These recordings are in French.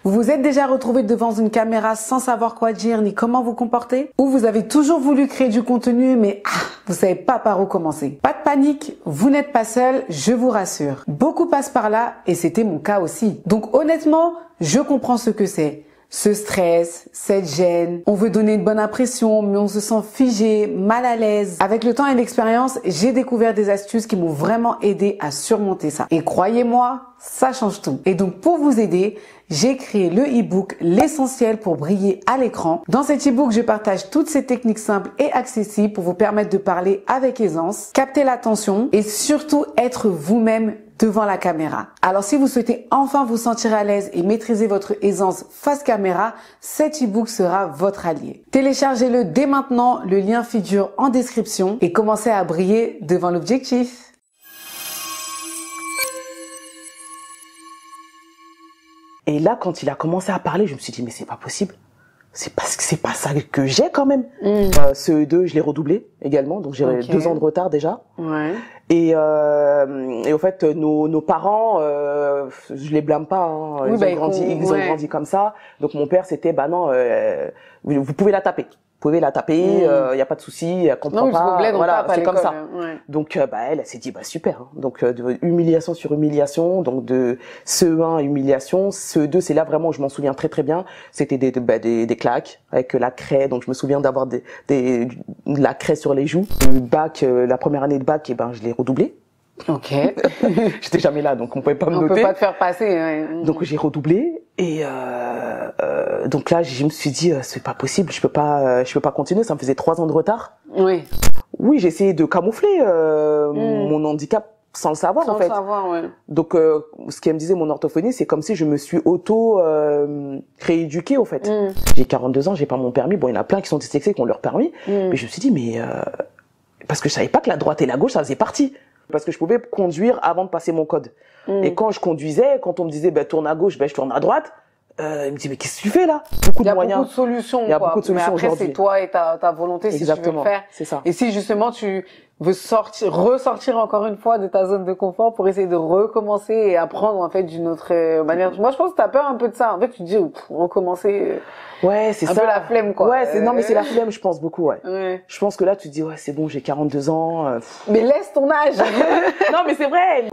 Vous vous êtes déjà retrouvé devant une caméra sans savoir quoi dire ni comment vous comporter? Ou vous avez toujours voulu créer du contenu mais vous savez pas par où commencer? Pas de panique, vous n'êtes pas seul, je vous rassure. Beaucoup passent par là et c'était mon cas aussi. Donc honnêtement, je comprends ce que c'est. Ce stress, cette gêne, on veut donner une bonne impression, mais on se sent figé, mal à l'aise. Avec le temps et l'expérience, j'ai découvert des astuces qui m'ont vraiment aidé à surmonter ça. Et croyez-moi, ça change tout. Et donc pour vous aider, j'ai créé le e-book L'essentiel pour briller à l'écran. Dans cet e-book, je partage toutes ces techniques simples et accessibles pour vous permettre de parler avec aisance, capter l'attention et surtout être vous-même devant la caméra. Alors si vous souhaitez enfin vous sentir à l'aise et maîtriser votre aisance face caméra, cet e-book sera votre allié. Téléchargez-le dès maintenant, le lien figure en description et commencez à briller devant l'objectif. Et là, quand il a commencé à parler, je me suis dit, mais c'est pas possible. C'est parce que c'est pas ça que j'ai quand même. Ce E2, je l'ai redoublé également, donc j'ai 2 ans de retard déjà. Ouais. Et au fait, nos parents, je les blâme pas. Hein. Ils ont grandi comme ça. Donc mon père, c'était, bah non, vous pouvez la taper. Vous pouvez la taper, y a pas de souci, elle comprend pas. Voilà, c'est comme ça. Ouais. Donc elle s'est dit bah super. Hein. Donc de humiliation sur humiliation, donc de CE1 humiliation, CE2 c'est là vraiment je m'en souviens très très bien. C'était des claques avec la craie, donc je me souviens d'avoir de la craie sur les joues. Le bac, la première année de bac, et ben je l'ai redoublé. Ok. J'étais jamais là, donc on pouvait pas me noter. On peut pas te faire passer. Ouais. Donc j'ai redoublé et donc là je me suis dit c'est pas possible, je peux pas continuer. Ça me faisait 3 ans de retard. Oui. Oui, j'ai essayé de camoufler mon handicap sans le savoir en fait. Sans le savoir, ouais. Donc ce qu'elle me disait mon orthophonie, c'est comme si je me suis rééduquée au fait. J'ai 42 ans, j'ai pas mon permis. Bon, il y en a plein qui sont dyslexiques qui ont leur permis, mais je me suis dit mais parce que je savais pas que la droite et la gauche ça faisait partie. Parce que je pouvais conduire avant de passer mon code. Et quand je conduisais, quand on me disait tourne à gauche, je tourne à droite, il me dit mais qu'est-ce que tu fais là? Beaucoup de moyens. Beaucoup de solutions. Il y a beaucoup de solutions aujourd'hui. Mais après c'est toi et ta volonté si tu veux le faire. C'est ça. Et si justement tu veux ressortir encore une fois de ta zone de confort pour essayer de recommencer et apprendre en fait d'une autre manière. Moi je pense que t'as peur un peu de ça. En fait tu te dis recommencer. Ouais, c'est ça. Un peu la flemme, quoi. Ouais, non, mais c'est la flemme, je pense beaucoup, ouais. Je pense que là, tu te dis, ouais, c'est bon, j'ai 42 ans. Mais laisse ton âge. Non, mais c'est vrai.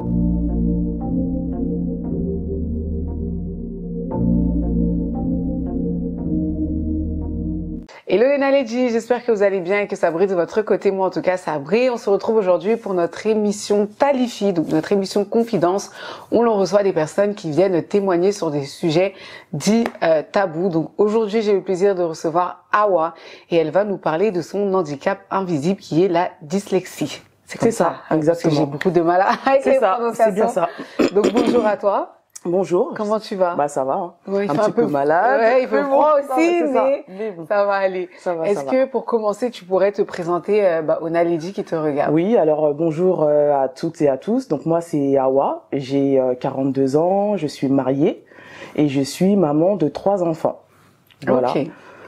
Hello les Naledji, j'espère que vous allez bien et que ça brille de votre côté. Moi en tout cas ça brille. On se retrouve aujourd'hui pour notre émission Talifi, donc notre émission Confidence, où l'on reçoit des personnes qui viennent témoigner sur des sujets dits tabous. Donc aujourd'hui j'ai le plaisir de recevoir Awa et elle va nous parler de son handicap invisible qui est la dyslexie. C'est ça, exactement. J'ai beaucoup de mal avec les prononciations. C'est bien ça. Donc bonjour à toi. Bonjour. Comment tu vas? Bah ça va. Hein. Oui, un petit peu malade. Ouais, il fait froid aussi, mais bon. ça va aller. Est-ce que pour commencer, tu pourrais te présenter aux Naledji qui te regardent? Oui, alors bonjour à toutes et à tous. Donc moi c'est Awa, j'ai 42 ans, je suis mariée et je suis maman de 3 enfants. Voilà. Ok.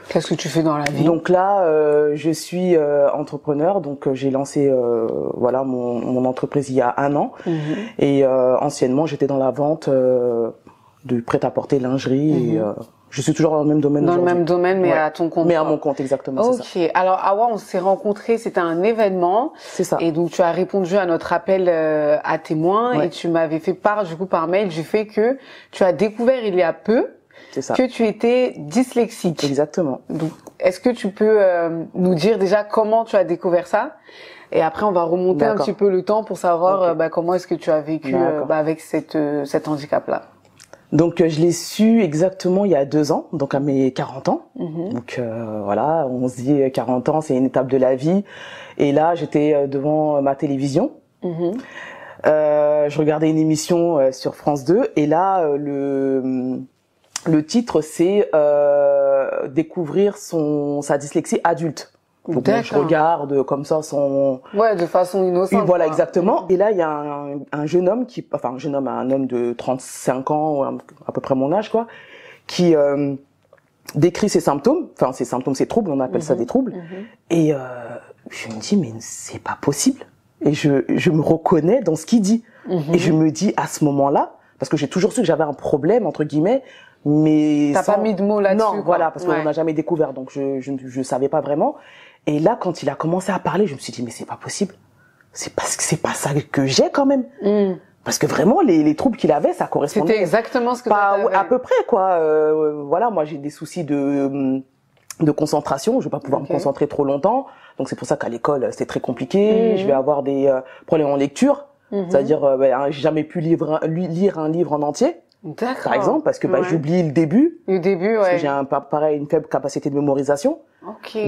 Qu'est-ce que tu fais dans la vie? Donc là, je suis entrepreneur, donc j'ai lancé voilà mon entreprise il y a 1 an. Et anciennement, j'étais dans la vente de prêt-à-porter, lingerie. Et, je suis toujours dans le même domaine. Dans le même domaine, mais à ton compte. Mais à mon compte, exactement. Ok. Alors Awa, on s'est rencontrés, c'était un événement. C'est ça. Et donc tu as répondu à notre appel à témoins et tu m'avais fait part du coup par mail du fait que tu as découvert il y a peu que tu étais dyslexique. Exactement. Donc, est-ce que tu peux nous dire déjà comment tu as découvert ça? Et après, on va remonter un petit peu le temps pour savoir comment est-ce que tu as vécu avec cet handicap-là. Donc, je l'ai su exactement il y a 2 ans, donc à mes 40 ans. Donc, voilà, on se dit 40 ans, c'est une étape de la vie. Et là, j'étais devant ma télévision. Je regardais une émission sur France 2 et là, le titre, c'est découvrir sa dyslexie adulte. Donc moi, je regarde comme ça de façon innocente. Voilà, exactement. Et là, il y a un jeune homme un homme de 35 ans, à peu près mon âge, quoi, qui décrit ses symptômes, ses troubles, on appelle ça des troubles. Et je me dis, mais c'est pas possible. Et je me reconnais dans ce qu'il dit. Et je me dis, à ce moment-là, parce que j'ai toujours su que j'avais un problème, entre guillemets, mais t'as pas mis de mots là-dessus. Non, voilà, parce qu'on n'a jamais découvert, donc je savais pas vraiment. Et là, quand il a commencé à parler, je me suis dit mais c'est pas possible. C'est parce que c'est pas ça que j'ai quand même. Parce que vraiment les troubles qu'il avait, ça correspondait. C'était exactement ce que pas à peu près quoi. Voilà, moi j'ai des soucis de concentration, je vais pas pouvoir me concentrer trop longtemps. Donc c'est pour ça qu'à l'école c'est très compliqué. Je vais avoir des problèmes en lecture, c'est-à-dire j'ai jamais pu lire un livre en entier. D'accord. Par exemple, parce que j'oublie le début. Le début, parce que j'ai une faible capacité de mémorisation.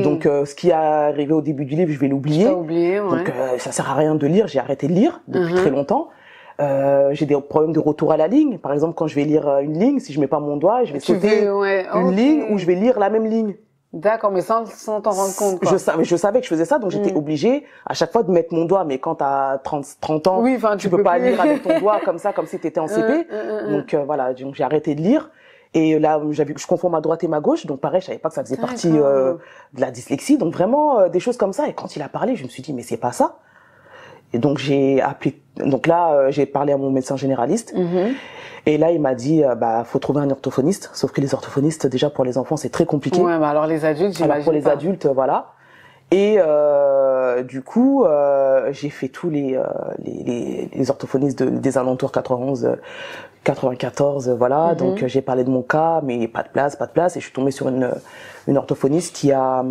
Donc ce qui est arrivé au début du livre, je vais l'oublier. Donc ça sert à rien de lire, j'ai arrêté de lire depuis très longtemps. J'ai des problèmes de retour à la ligne. Par exemple, quand je vais lire une ligne, si je mets pas mon doigt, je vais sauter une ligne ou je vais lire la même ligne. D'accord, mais sans t'en rendre compte, quoi. Je savais que je faisais ça, donc j'étais obligée à chaque fois de mettre mon doigt. Mais quand t'as 30 ans, tu peux pas lire avec ton doigt comme ça, comme si t'étais en CP. Donc voilà, donc j'ai arrêté de lire. Et là, je confonds ma droite et ma gauche, donc pareil, je savais pas que ça faisait partie de la dyslexie. Donc vraiment des choses comme ça. Et quand il a parlé, je me suis dit mais c'est pas ça. Et donc j'ai appelé. Donc là, j'ai parlé à mon médecin généraliste. Et là, il m'a dit, faut trouver un orthophoniste. Sauf que les orthophonistes, déjà pour les enfants, c'est très compliqué. Ouais, bah alors les adultes, j'imagine. Alors pour les adultes, voilà. Et du coup, j'ai fait tous les orthophonistes des alentours 91, 94, voilà. Donc j'ai parlé de mon cas, mais pas de place. Et je suis tombée sur une orthophoniste qui a,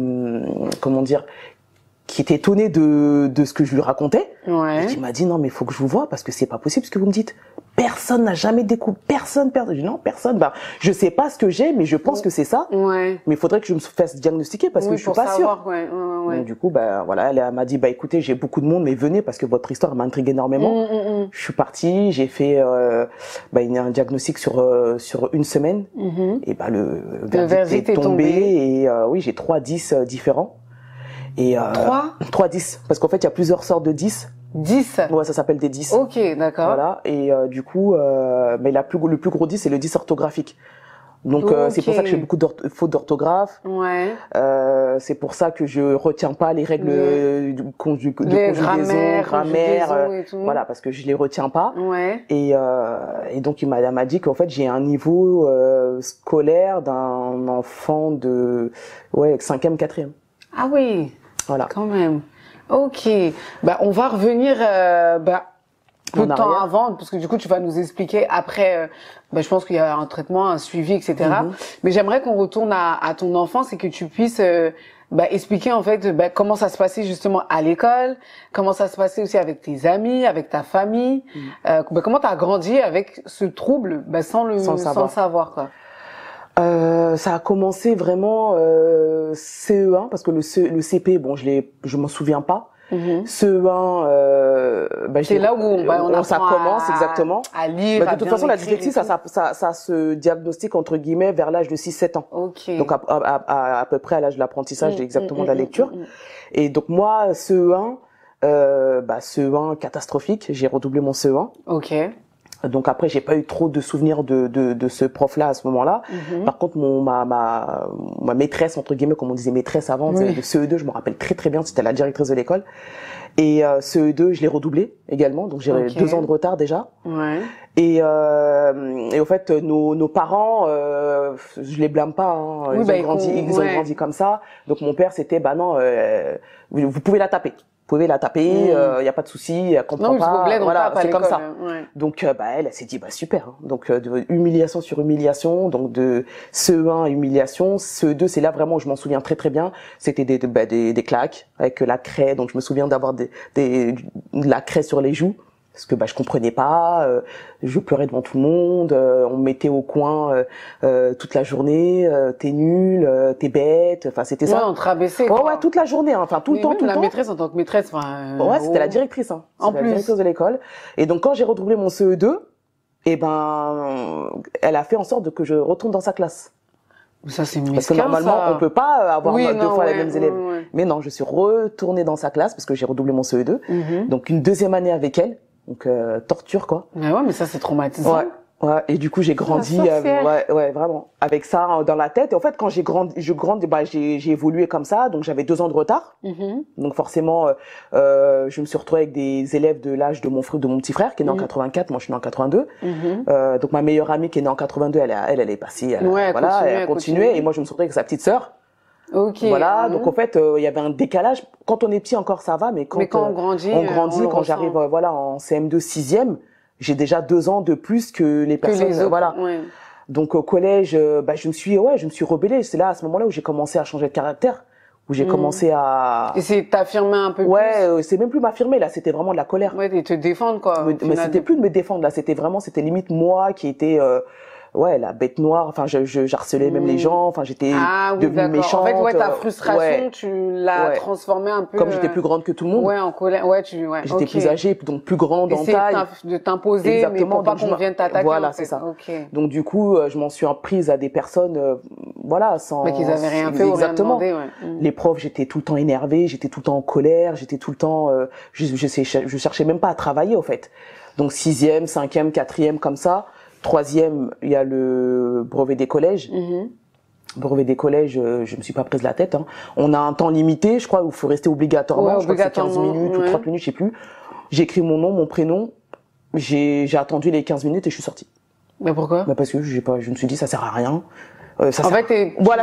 qui était étonnée de ce que je lui racontais. Et qui m'a dit non mais il faut que je vous voie parce que c'est pas possible ce que vous me dites. Personne n'a jamais découvert, personne. Je dis non, personne. Je sais pas ce que j'ai, mais je pense que c'est ça. Mais il faudrait que je me fasse diagnostiquer parce que je suis pas sûre. Donc du coup, voilà, elle m'a dit écoutez, j'ai beaucoup de monde, mais venez parce que votre histoire m'intrigue énormément. Je suis partie, j'ai fait un diagnostic sur une semaine. Et le verdict est tombé. Et oui, j'ai 3 10 différents. Et 3 10 parce qu'en fait, il y a plusieurs sortes de 10. 10. Ouais, ça s'appelle des 10. Ok, d'accord. Voilà, et du coup, mais le plus gros 10, c'est le 10 orthographique. Donc c'est pour ça que j'ai beaucoup de fautes d'orthographe. C'est pour ça que je retiens pas les règles de conjugaison, grammaire, et tout. voilà, parce que je les retiens pas. Et donc elle m'a dit qu'en fait j'ai un niveau scolaire d'un enfant de 5e, 4e. Ah oui. Voilà. Quand même. Ok. On va revenir peu de temps avant, parce que du coup tu vas nous expliquer après. Je pense qu'il y a un traitement, un suivi, etc. Mais j'aimerais qu'on retourne à ton enfance et que tu puisses expliquer en fait comment ça se passait justement à l'école, comment ça se passait aussi avec tes amis, avec ta famille, comment t'as grandi avec ce trouble sans le savoir quoi. Ça a commencé vraiment CE1 parce que le CP je m'en souviens pas. CE1 c'est là où on ça commence exactement à lire, de toute façon la dyslexie ça se diagnostique entre guillemets vers l'âge de 6-7 ans. Donc à peu près à l'âge de l'apprentissage exactement de la lecture. Et donc moi CE1 CE1 catastrophique, j'ai redoublé mon CE1. Donc après j'ai pas eu trop de souvenirs de ce prof là à ce moment-là. Par contre ma maîtresse entre guillemets, comme on disait maîtresse avant, de CE2, je me rappelle très très bien, c'était la directrice de l'école. Et CE2 je l'ai redoublé également, donc j'ai 2 ans de retard déjà. Et au fait nos parents, je les blâme pas, ils ont grandi comme ça. Donc mon père c'était non, vous pouvez la taper. Vous pouvez la taper, y a pas de souci, elle comprend pas, voilà, c'est comme ça. Donc elle s'est dit super. Donc de humiliation sur humiliation, donc de CE1 humiliation, CE2 c'est là vraiment où je m'en souviens très très bien, c'était des claques avec la craie, donc je me souviens d'avoir de la craie sur les joues. Parce que je comprenais pas, je pleurais devant tout le monde, on me mettait au coin toute la journée, t'es nul, t'es bête, enfin c'était ça. On te rabaissait. Ouais, toute la journée, tout le temps, tout le temps. Maîtresse en tant que maîtresse, c'était la directrice, en plus. La directrice de l'école. Et donc quand j'ai redoublé mon CE2, elle a fait en sorte que je retourne dans sa classe. Ça c'est parce que normalement on peut pas avoir 2 fois les mêmes élèves. Mais non, je suis retournée dans sa classe parce que j'ai redoublé mon CE2. Donc une 2e année avec elle. Donc torture quoi. Mais ça c'est traumatisant. Ouais, et du coup j'ai grandi, ouais, vraiment, avec ça dans la tête. Et en fait, quand j'ai évolué comme ça, donc j'avais 2 ans de retard. Donc forcément, je me suis retrouvée avec des élèves de l'âge de mon petit frère qui est né en 84, moi je suis né en 82. Donc ma meilleure amie qui est née en 82, elle est passée, elle a continué, et moi je me suis retrouvée avec sa petite sœur. Voilà, donc en fait, il y avait un décalage. Quand on est petit encore ça va, mais quand on grandit, quand j'arrive en CM2 6e, j'ai déjà 2 ans de plus que les personnes, voilà. Ouais. Donc au collège, je me suis rebellée. C'est là, à ce moment-là, où j'ai commencé à changer de caractère, où j'ai commencé à. Et c'est t'affirmer un peu plus. Ouais, c'est même plus m'affirmer là, c'était vraiment de la colère. Ouais, et te défendre quoi. Mais c'était plus de me défendre là, c'était limite moi qui était. La bête noire, enfin j'harcelais même les gens, enfin j'étais devenue méchante. En fait, ta frustration, tu l'as transformée un peu. Comme j'étais plus grande que tout le monde. Ouais, en colère. J'étais plus âgée, donc plus grande en taille. De t'imposer, mais pour pas qu'on vienne t'attaquer. Voilà, c'est ça. Donc du coup, je m'en suis prise à des personnes, sans. Mais qu'ils avaient rien fait ou rien demandé, Les profs, j'étais tout le temps énervée, j'étais tout le temps en colère, j'étais tout le temps, je cherchais même pas à travailler, au fait. Donc 6e, 5e, 4e, comme ça. 3e, il y a le brevet des collèges. Brevet des collèges, je me suis pas prise la tête. Hein. On a un temps limité, je crois, où il faut rester obligatoirement. Je crois que c'est 15 minutes ou 30 minutes, je sais plus. J'ai écrit mon nom, mon prénom. J'ai attendu les 15 minutes et je suis sortie. Mais pourquoi? Parce que je me suis dit, ça sert à rien. Je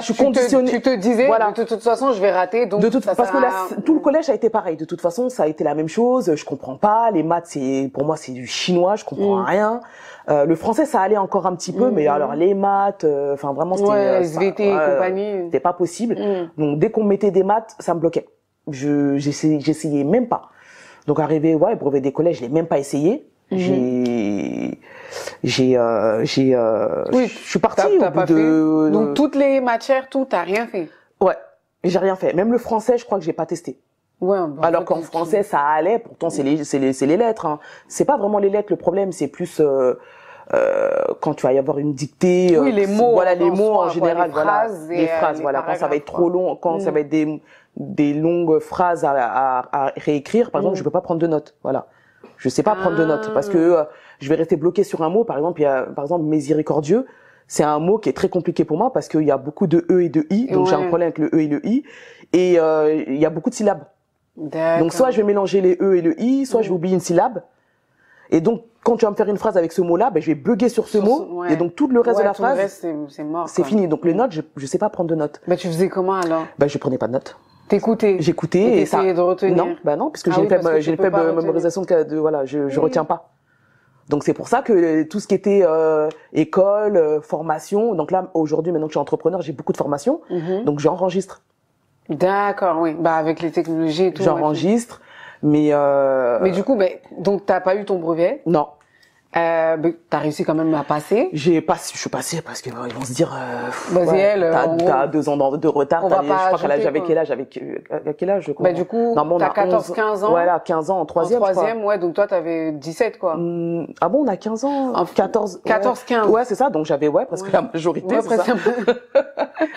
suis conditionnée. Tu te disais, de toute façon, je vais rater, donc parce que tout le collège a été pareil. De toute façon, ça a été la même chose. Je comprends pas. Les maths, pour moi, c'est du chinois. Je comprends rien. Le français, ça allait encore un petit peu, mais alors les maths, vraiment, c'était SVT et compagnie. C'était pas possible. Donc dès qu'on mettait des maths, ça me bloquait. J'essayais même pas. Donc arrivé, brevet des collèges, je l'ai même pas essayé. Je suis partie au bout de. Donc toutes les matières, t'as rien fait. Ouais, j'ai rien fait. Même le français, je crois que j'ai pas testé. Ouais. Alors qu'en français, ça allait. Pourtant, c'est les lettres. Hein. C'est pas vraiment les lettres le problème. C'est plus quand tu vas y avoir une dictée. Les mots. Voilà, les mots en général. Les phrases. Quand ça va être trop long, quand ça va être des longues phrases à réécrire, par exemple, je peux pas prendre de notes. Voilà. Je sais pas prendre de notes parce que je vais rester bloqué sur un mot. Par exemple, il y a, miséricordieux. C'est un mot qui est très compliqué pour moi parce qu'il y a beaucoup de E et de I. Donc, j'ai un problème avec le E et le I. Et il y a beaucoup de syllabes. Donc, soit je vais mélanger les E et le I, soit je vais oublier une syllabe. Et donc, quand tu vas me faire une phrase avec ce mot-là, je vais bugger sur ce mot. Et donc, tout le reste de la phrase, c'est mort. C'est fini. Donc, les notes, je sais pas prendre de notes. Tu faisais comment alors? Je prenais pas de notes. T'écoutais? J'écoutais et ça. De retenir? Non, parce que j'ai une faible mémorisation je retiens pas. Donc c'est pour ça que tout ce qui était école, formation, donc là aujourd'hui maintenant que je suis entrepreneur, j'ai beaucoup de formations, donc j'enregistre. D'accord, oui. Avec les technologies et tout. J'enregistre, mais du coup, donc t'as pas eu ton brevet? Non. T'as réussi quand même à passer. Je suis passée parce que ils vont se dire t'as 2 ans de retard. Je crois qu'elle j'avais quel âge? À quel âge je crois? Du coup, t'as 14-15 ans. Voilà, 15 ans en 3e. En 3e, ouais, donc toi t'avais 17 quoi. Ah bon, on a 15 ans? 14-15. Ouais, c'est ça, donc j'avais presque la majorité, c'est ça.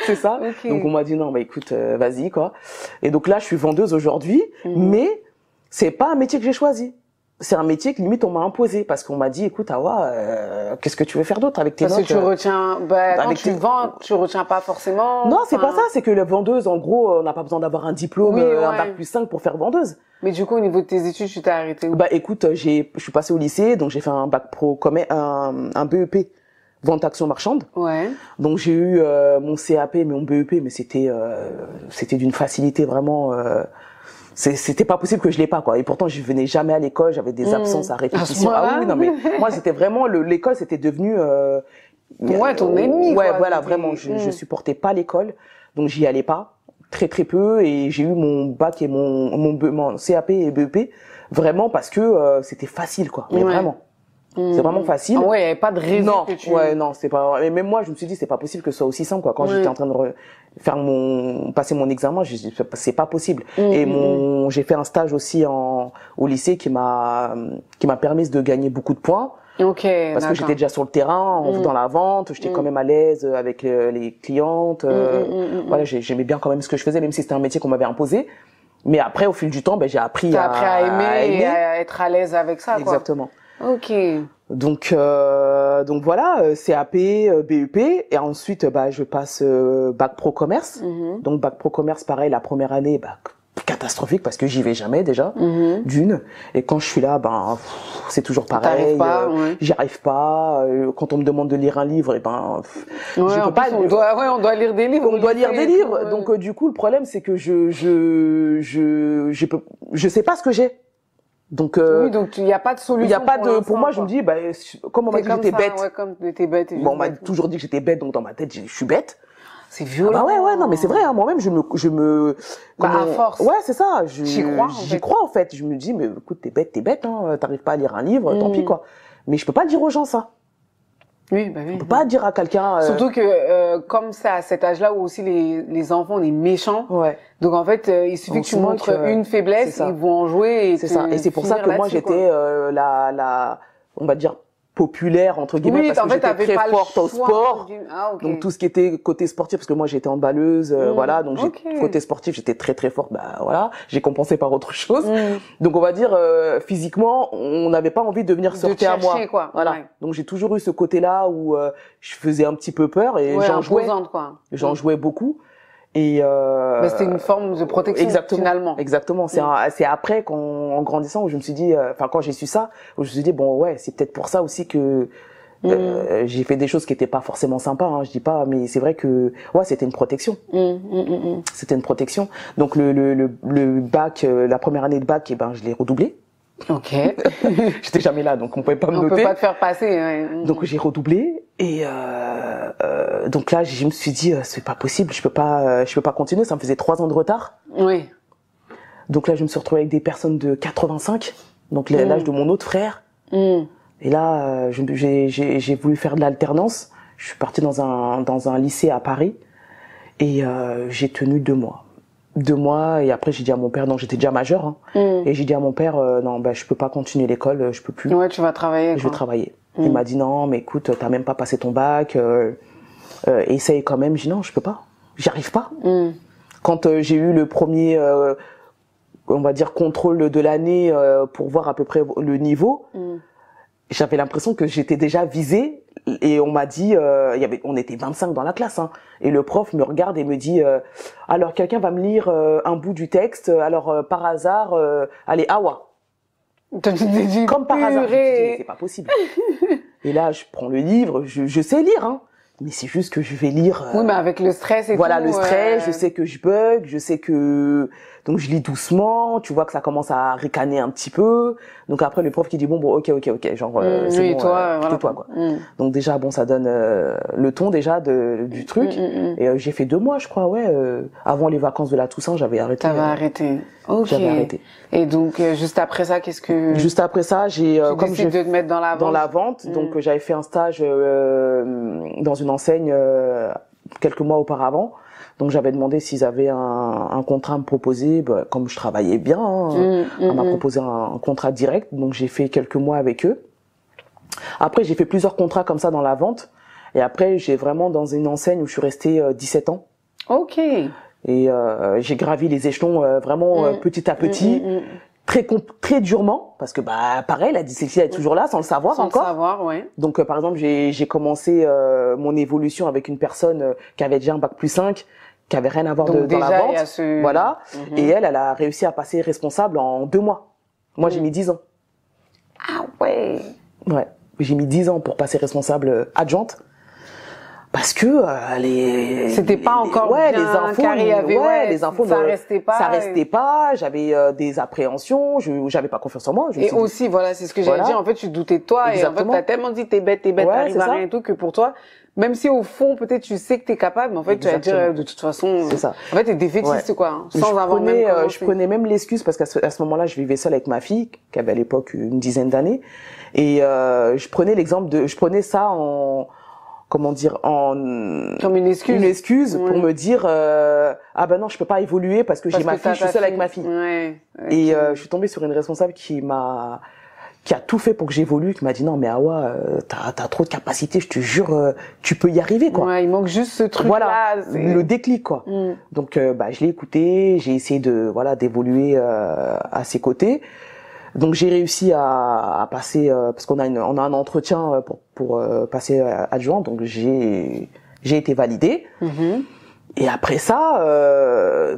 C'est ça. Okay. Donc on m'a dit non, écoute, vas-y quoi. Et donc là, je suis vendeuse aujourd'hui, mais c'est pas un métier que j'ai choisi. C'est un métier que limite on m'a imposé parce qu'on m'a dit écoute Awa, qu'est-ce que tu veux faire d'autre avec tes notes? Parce que tu retiens quand tu vends, tu retiens pas forcément. Non, c'est pas ça, c'est que la vendeuse en gros, on n'a pas besoin d'avoir un diplôme un bac plus 5 pour faire vendeuse. Mais du coup au niveau de tes études, tu t'es arrêtée où? Écoute, je suis passée au lycée, donc j'ai fait un bac pro un BEP vente action marchande. Ouais. Donc j'ai eu mon CAP mais mon BEP mais c'était d'une facilité vraiment c'était pas possible que je l'ai pas quoi, et pourtant je venais jamais à l'école, j'avais des absences à répétition. Ah oui, non mais moi c'était vraiment l'école, c'était devenu ton ennemi quoi. Voilà, vraiment je supportais pas l'école, donc j'y allais pas, très peu, et j'ai eu mon bac et mon CAP et BEP vraiment parce que c'était facile quoi, mais vraiment. C'est vraiment facile. Ah ouais, il y avait pas de raison non, que tu... non, c'est pas. Mais même moi, je me suis dit, c'est pas possible que ce soit aussi simple, quoi. Quand j'étais en train de passer mon examen, je dit, c'est pas possible. Et j'ai fait un stage aussi au lycée qui m'a permis de gagner beaucoup de points. Ok. Parce que j'étais déjà sur le terrain, dans la vente, j'étais quand même à l'aise avec les clientes. Voilà, j'aimais bien quand même ce que je faisais, même si c'était un métier qu'on m'avait imposé. Mais après, au fil du temps, j'ai appris à aimer et à être à l'aise avec ça, quoi. Exactement. Ok. Donc donc voilà, CAP, BEP, et ensuite bah je passe bac pro commerce. Donc bac pro commerce, pareil, la première année, bah catastrophique parce que j'y vais jamais déjà d'une, et quand je suis là, ben c'est toujours pareil, j'y arrive pas. Quand on me demande de lire un livre, et ben je peux pas. On doit lire des livres. On doit lire des livres. Donc du coup, le problème c'est que je sais pas ce que j'ai. Donc oui, donc il y a pas de solution. Il y a pas de. Pour moi, je me dis, bah comme on m'a dit que j'étais bête. Ouais, comme t'étais bête. Bon, on m'a toujours dit que j'étais bête, donc dans ma tête, je suis bête. C'est violent. Ah bah ouais, non, mais c'est vrai, hein, moi-même, je me. À force. Ouais, c'est ça. J'y crois, en fait. Je me dis, mais écoute, t'es bête, hein, t'arrives pas à lire un livre, tant pis, quoi. Mais je peux pas dire aux gens ça. Oui, bah oui. Je peux pas dire à quelqu'un. Surtout que, comme c'est à cet âge-là où aussi les enfants, on est méchants. Ouais. Donc en fait, il suffit que tu montres une faiblesse, ils vont en jouer. C'est ça. Et c'est pour ça que moi, j'étais, on va dire, populaire entre guillemets, parce que j'étais très forte au sport. Donc tout ce qui était côté sportif, parce que moi j'étais handballeuse, voilà, donc côté sportif j'étais très forte, bah voilà, j'ai compensé par autre chose. Donc on va dire physiquement, on n'avait pas envie de venir sortir à moi. Quoi. Voilà. Ouais. Donc j'ai toujours eu ce côté-là où je faisais un petit peu peur et j'en jouais. J'en jouais beaucoup. Et mais c'était une forme de protection finalement. Exactement. C'est après en grandissant où je me suis dit, enfin quand j'ai su ça, où je me suis dit bon ouais, c'est peut-être pour ça aussi que j'ai fait des choses qui étaient pas forcément sympas. Hein, je dis pas, mais c'est vrai que ouais, c'était une protection. C'était une protection. Donc le bac, la première année de bac, je l'ai redoublé. Ok. J'étais jamais là, donc on pouvait pas me noter. On peut pas te faire passer. Ouais. Donc j'ai redoublé et donc là je me suis dit c'est pas possible, je peux pas continuer. Ça me faisait 3 ans de retard. Oui. Donc là je me suis retrouvée avec des personnes de 85, donc l'âge de mon autre frère. Et là j'ai voulu faire de l'alternance. Je suis partie dans un lycée à Paris et j'ai tenu 2 mois. 2 mois et après j'ai dit à mon père, non j'étais déjà majeure et j'ai dit à mon père non je peux pas continuer l'école, je peux plus. Ouais, tu vas travailler. Je vais travailler. Il m'a dit non mais écoute, t'as même pas passé ton bac, essaye quand même. J'ai dit non, je peux pas, j'y arrive pas. Quand j'ai eu le premier on va dire contrôle de l'année pour voir à peu près le niveau, j'avais l'impression que j'étais déjà visée. Et on m'a dit, on était 25 dans la classe, hein, et le prof me regarde et me dit, alors quelqu'un va me lire un bout du texte, alors par hasard, allez, Awa. Comme par hasard, c'est pas possible. Et là, je prends le livre, je sais lire, hein, mais c'est juste que je vais lire. Oui, mais avec le stress et voilà, le stress, je sais que je bug, je sais que donc je lis doucement, tu vois que ça commence à ricaner un petit peu. Donc après le prof qui dit bon ok, genre c'est bon, toi, voilà. Tais-toi quoi. Donc déjà bon ça donne le ton déjà du truc et j'ai fait 2 mois je crois avant les vacances de la Toussaint, j'avais arrêté. T'avais arrêté. OK. J'avais arrêté. Et donc juste après ça, qu'est-ce que Juste après ça, j'ai comme je de te mettre dans la vente. Donc j'avais fait un stage dans une enseigne quelques mois auparavant. Donc j'avais demandé s'ils avaient un contrat à me proposer, comme je travaillais bien, on m'a proposé un contrat direct, donc j'ai fait quelques mois avec eux. Après j'ai fait plusieurs contrats comme ça dans la vente, et après j'ai vraiment dans une enseigne où je suis restée 17 ans. Ok. Et j'ai gravi les échelons vraiment petit à petit, très durement, parce que pareil, la dyslexie elle est toujours là, sans le savoir encore. Sans le savoir, ouais. Donc par exemple j'ai commencé mon évolution avec une personne qui avait déjà un bac+5, qui avait rien à voir dans la vente, voilà. Et elle a réussi à passer responsable en 2 mois. Moi j'ai mis 10 ans. Ah ouais. Ouais, j'ai mis 10 ans pour passer responsable adjointe. Parce que c'était pas encore bien les infos, les infos ça restait pas, j'avais des appréhensions, j'avais pas confiance en moi. Et aussi voilà, c'est ce que j'allais dire, en fait tu doutais de toi. Exactement. Et en fait t'as tellement dit t'es bête, t'arrives à rien et tout, que pour toi, même si au fond peut-être tu sais que t'es capable, mais en fait tu vas dire de toute façon c'est ça. En fait t'es défaitiste quoi, sans avoir même commencé. Je prenais même l'excuse parce qu'à ce moment-là je vivais seule avec ma fille qui avait à l'époque une dizaine d'années, et je prenais ça en comme une excuse pour me dire non je peux pas évoluer parce que j'ai ma fille, je suis seule avec ma fille. Et je suis tombée sur une responsable qui a tout fait pour que j'évolue, qui m'a dit non mais Awa, t'as trop de capacité, je te jure, tu peux y arriver quoi. Ouais, il manque juste ce truc là, le déclic quoi. Donc je l'ai écouté, j'ai essayé d'évoluer à ses côtés. Donc j'ai réussi à passer parce qu'on a on a un entretien pour passer adjoint, donc j'ai été validée. Et après ça,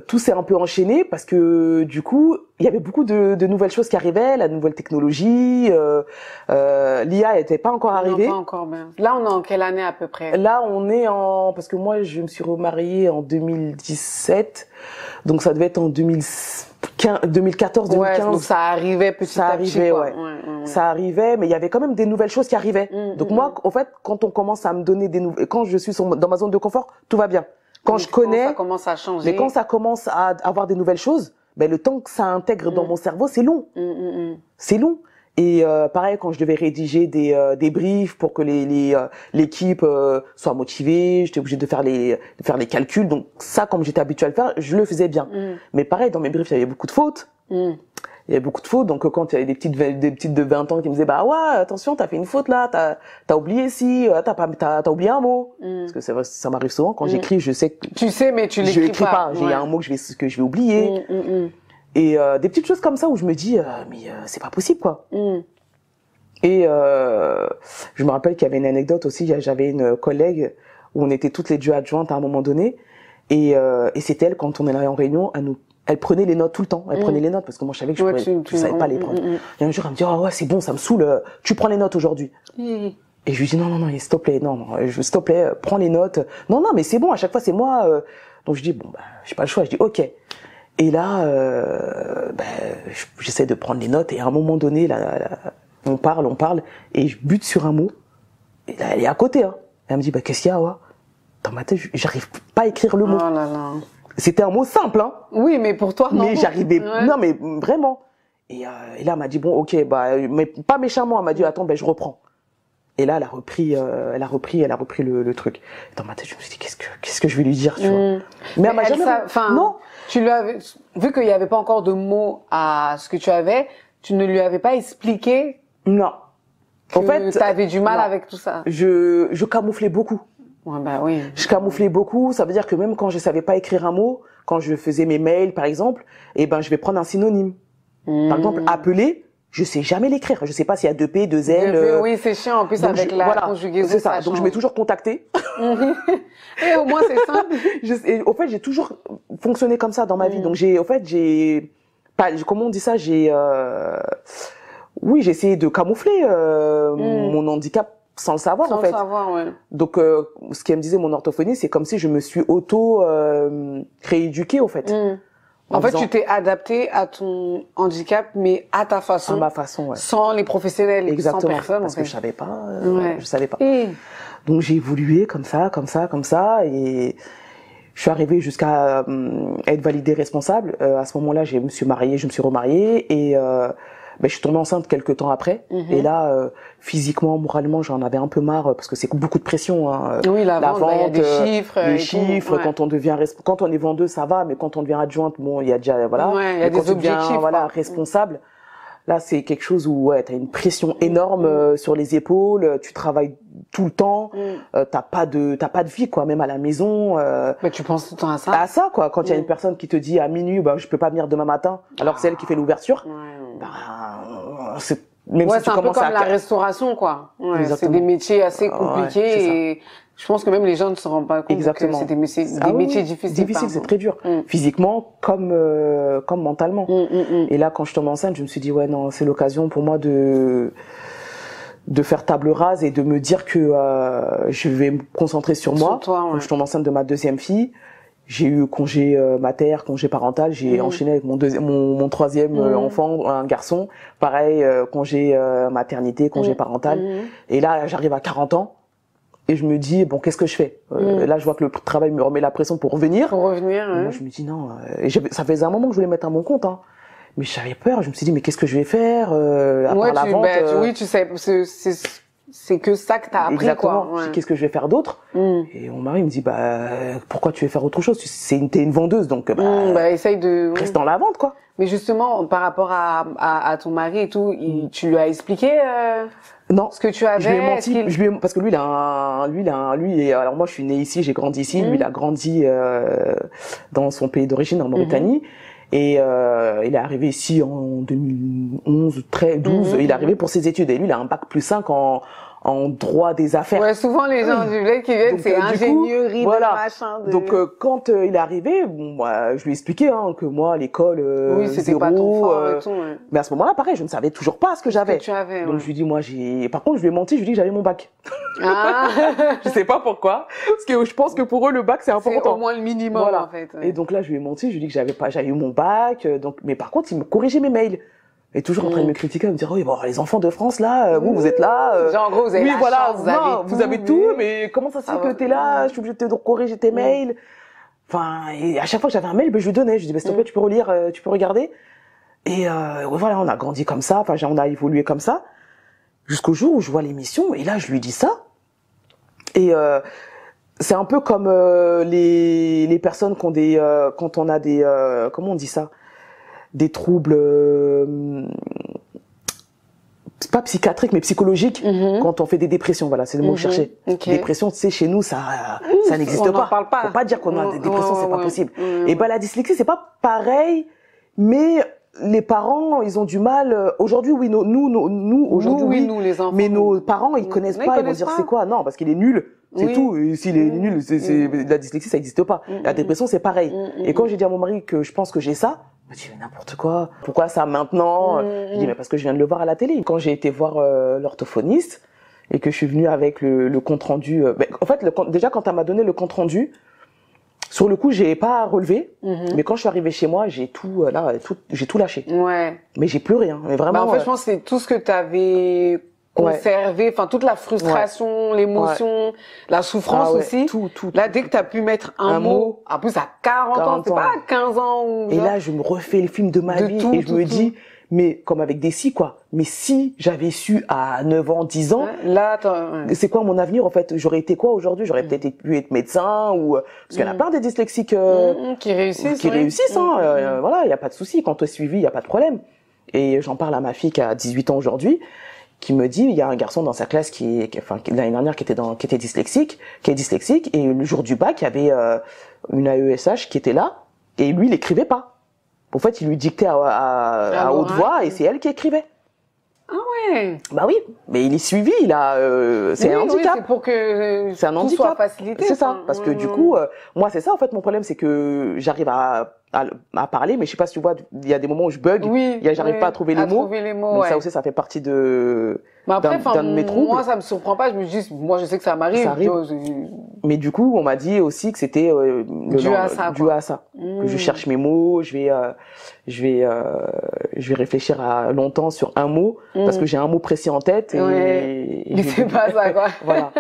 tout s'est un peu enchaîné parce que du coup, il y avait beaucoup de nouvelles choses qui arrivaient, la nouvelle technologie, l'IA n'était pas encore arrivée. Non, pas encore bien. Là, on est en quelle année à peu près? Là, on est parce que moi, je me suis remariée en 2017, donc ça devait être en 2014, 2015. Ouais, donc ça arrivait petit à petit. Ouais. Ça arrivait, mais il y avait quand même des nouvelles choses qui arrivaient. Donc moi, en fait, quand on commence à me donner des nouvelles, quand je suis dans ma zone de confort, tout va bien. Quand je connais, quand ça commence à changer. Mais quand ça commence à avoir des nouvelles choses, ben le temps que ça intègre dans mon cerveau, c'est long. C'est long. Et pareil, quand je devais rédiger des briefs pour que l'équipe soit motivée, j'étais obligée de faire les calculs. Donc ça, comme j'étais habituée à le faire, je le faisais bien. Mais pareil, dans mes briefs, il y avait beaucoup de fautes. Il y avait beaucoup de fautes, donc quand il y avait des petites de 20 ans qui me disaient bah ouais, attention, t'as fait une faute là, t'as oublié ci, t'as oublié un mot. Parce que c'est vrai, ça m'arrive souvent quand j'écris, je sais que tu sais, mais tu l'écris pas. J'ai un mot que je vais oublier. Et des petites choses comme ça où je me dis mais c'est pas possible quoi. Et je me rappelle qu'il y avait une anecdote aussi, j'avais une collègue où on était toutes les deux adjointes à un moment donné et c'est elle, quand on est allé en réunion, elle prenait les notes tout le temps. Elle prenait les notes parce que moi je savais que je savais pas les prendre. Et un jour elle me dit oh ouais c'est bon, ça me saoule, tu prends les notes aujourd'hui. Et je lui dis non s'il te plaît, s'il te plaît, prends les notes. Non mais c'est bon, à chaque fois c'est moi. Donc je dis bon bah j'ai pas le choix, je dis ok. Et là j'essaie de prendre les notes et à un moment donné là, on parle et je bute sur un mot. Et là elle est à côté hein. Elle me dit bah qu'est-ce qu'il y a ouais? Dans ma tête j'arrive pas à écrire le mot. Oh là là. C'était un mot simple, hein. Oui, mais pour toi, non. Mais j'arrivais, non, mais vraiment. Et là, elle m'a dit, bon, ok, mais pas méchamment, elle m'a dit, attends, je reprends. Et là, elle a repris le truc. Dans ma tête, je me suis dit, qu'est-ce que je vais lui dire, tu vois. Mais elle m'a jamais, non. Tu lui avais, vu qu'il n'y avait pas encore de mots à ce que tu avais, tu ne lui avais pas expliqué. Non. En fait, t'avais du mal avec tout ça. Je camouflais beaucoup. Ouais, bah oui. Je camouflais beaucoup, ça veut dire que même quand je savais pas écrire un mot, quand je faisais mes mails par exemple, je vais prendre un synonyme. Par exemple, appeler, je sais jamais l'écrire. Je sais pas s'il y a 2 P, 2 L. Oui, c'est chiant en plus avec la conjugaison. C'est ça. Donc je mets toujours contacter. Et au moins c'est simple. Au fait, j'ai toujours fonctionné comme ça dans ma vie. Donc comment on dit ça, j'ai essayé de camoufler mon handicap sans le savoir en fait. Sans le savoir, ouais. Donc ce qu'elle me disait mon orthophonie, c'est comme si je me suis rééduquée en fait. En fait, tu t'es adapté à ton handicap, mais à ta façon. À ma façon, ouais. Sans les professionnels, exactement, sans personne. Parce que je savais pas. Ouais. Je savais pas. Donc j'ai évolué comme ça, et je suis arrivée jusqu'à être validée responsable. À ce moment-là, je me suis remariée et je suis tombée enceinte quelques temps après. Et là, physiquement, moralement, j'en avais un peu marre parce que c'est beaucoup de pression. Hein. Oui, la vente, il y a des chiffres. Les chiffres, ouais. Quand on est vendeuse, ça va, mais quand on devient adjointe, bon, il y a déjà, voilà. Ouais, il y a des objectifs. Voilà, responsable. Là, c'est quelque chose où, ouais, t'as une pression énorme sur les épaules, tu travailles tout le temps, t'as pas de vie, quoi, même à la maison. Mais tu penses tout le temps à ça? À ça, quoi. Quand il y a une personne qui te dit à minuit, je peux pas venir demain matin, alors que c'est elle qui fait l'ouverture. Même si tu commences à... la restauration, quoi. Ouais, c'est des métiers assez compliqués et je pense que même les gens ne se rendent pas compte. Exactement. Que c'est des métiers difficiles. Difficiles, c'est très dur. Physiquement comme mentalement. Et là, quand je tombe enceinte, je me suis dit, ouais, non, c'est l'occasion pour moi de faire table rase et de me dire que je vais me concentrer sur moi. Toi, ouais. Donc, je tombe enceinte de ma 2e fille. J'ai eu congé mater, congé parental. J'ai enchaîné avec mon 3e enfant, un garçon. Pareil, congé maternité, congé parental. Et là, j'arrive à 40 ans. Et je me dis, bon, qu'est-ce que je fais? Là, je vois que le travail me remet la pression pour revenir. Pour revenir, Moi, je me dis, non. Et ça faisait un moment que je voulais mettre à mon compte, hein. Mais j'avais peur. Je me suis dit, mais qu'est-ce que je vais faire à part la vente oui, tu sais, c'est que ça que t'as appris. Exactement. Quoi. Ouais. Qu'est-ce que je vais faire d'autre Et mon mari me dit, pourquoi tu veux faire autre chose? T'es une vendeuse, donc essaye de reste dans la vente, quoi. Mais justement, par rapport à ton mari et tout, tu lui as expliqué non, ce que tu avais. Je lui ai menti. Parce que lui, alors moi, je suis née ici, j'ai grandi ici. Lui, il a grandi dans son pays d'origine, en Mauritanie. Et il est arrivé ici en 2011, 12. Il est arrivé pour ses études. Et lui, il a un bac +5 en droit des affaires. Ouais, souvent les gens du bled qui viennent, c'est ingénierie, voilà. machin. Donc quand il est arrivé, bon, moi, je lui ai expliqué hein, que moi, à l'école, oui, c'était pas ton fort et tout. Ouais. Mais à ce moment-là, pareil, je ne savais toujours pas ce que j'avais. Donc ouais. Je lui dis, moi, par contre, je lui ai menti, je lui ai dit que j'avais mon bac. Ah. Je sais pas pourquoi, parce que je pense que pour eux, le bac, c'est important. C'est au moins le minimum, voilà. en fait. Ouais. Et donc là, je lui ai menti, je lui ai dit que j'avais eu mon bac, donc, mais par contre, il me corrigeait mes mails. Et toujours en train de me critiquer, de me dire, oui, bon, les enfants de France, là, vous êtes là. Genre, en gros, vous avez la chance, vous avez tout, mais comment ça se fait que t'es là, je suis obligée de te corriger tes mails. Enfin, et à chaque fois que j'avais un mail, je lui donnais, je lui dis, bah, s'il te plaît, tu peux relire, tu peux regarder. Et voilà, on a grandi comme ça, enfin, on a évolué comme ça, jusqu'au jour où je vois l'émission, et là, je lui dis ça. Et c'est un peu comme les personnes qui ont quand on a des, comment on dit ça, des troubles pas psychiatriques mais psychologiques quand on fait des dépressions, voilà, c'est le mot que je cherchais. Dépression, tu sais, chez nous ça n'existe pas. Parle pas. Faut pas dire qu'on a des dépressions, c'est pas possible. Et ben la dyslexie c'est pas pareil, mais les parents, ils ont du mal. Aujourd'hui, oui, nous aujourd'hui, oui, nous, les enfants, mais nos parents, ils connaissent pas. Ils vont dire c'est quoi? Non, parce qu'il est nul. C'est tout. Et s'il est nul, la dyslexie, ça n'existe pas. La dépression, c'est pareil. Et quand j'ai dit à mon mari que je pense que j'ai ça, il m'a dit mais n'importe quoi. Pourquoi ça maintenant? Je dis mais parce que je viens de le voir à la télé. Quand j'ai été voir l'orthophoniste et que je suis venue avec le compte rendu, en fait, déjà quand elle m'a donné le compte rendu. Sur le coup, j'ai pas relevé, mais quand je suis arrivée chez moi, j'ai tout lâché. Ouais. Mais j'ai pleuré, hein. Mais vraiment. En fait, je pense que c'est tout ce que t'avais conservé, enfin toute la frustration, l'émotion, la souffrance aussi. Tout. Là, dès que t'as pu mettre un mot, en plus à 40 ans, c'est pas à 15 ans ou. Et là, je me refais le film de ma vie et je me dis. Mais comme avec des si quoi. Mais si j'avais su à 9 ans, 10 ans, là, c'est quoi mon avenir en fait? J'aurais été quoi aujourd'hui? J'aurais peut-être pu être médecin ou parce qu'il y en a plein des dyslexiques qui réussissent. Voilà, il y a pas de souci. Quand tu es suivi, il y a pas de problème. Et j'en parle à ma fille qui a 18 ans aujourd'hui, qui me dit il y a un garçon dans sa classe l'année dernière qui est dyslexique, et le jour du bac, il y avait une AESH qui était là et lui il écrivait pas. En fait, il lui dictait à haute voix et c'est elle qui écrivait. Ah ouais. Bah oui, mais il est suivi, c'est un handicap. C'est pour que c'est un handicap. Soit facilité. C'est ça, parce que du coup, moi c'est ça en fait mon problème, c'est que j'arrive à parler, mais je sais pas si tu vois, il y a des moments où je bug, j'arrive pas à trouver les mots. Donc ça aussi, ça fait partie d'un de mes troubles. Moi, ça me surprend pas. Je me dis, moi, je sais que ça m'arrive. Ça arrive. Mais du coup, on m'a dit aussi que c'était dû à ça. Que je cherche mes mots, je vais réfléchir longtemps sur un mot parce que j'ai un mot précis en tête et c'est pas ça quoi. Voilà.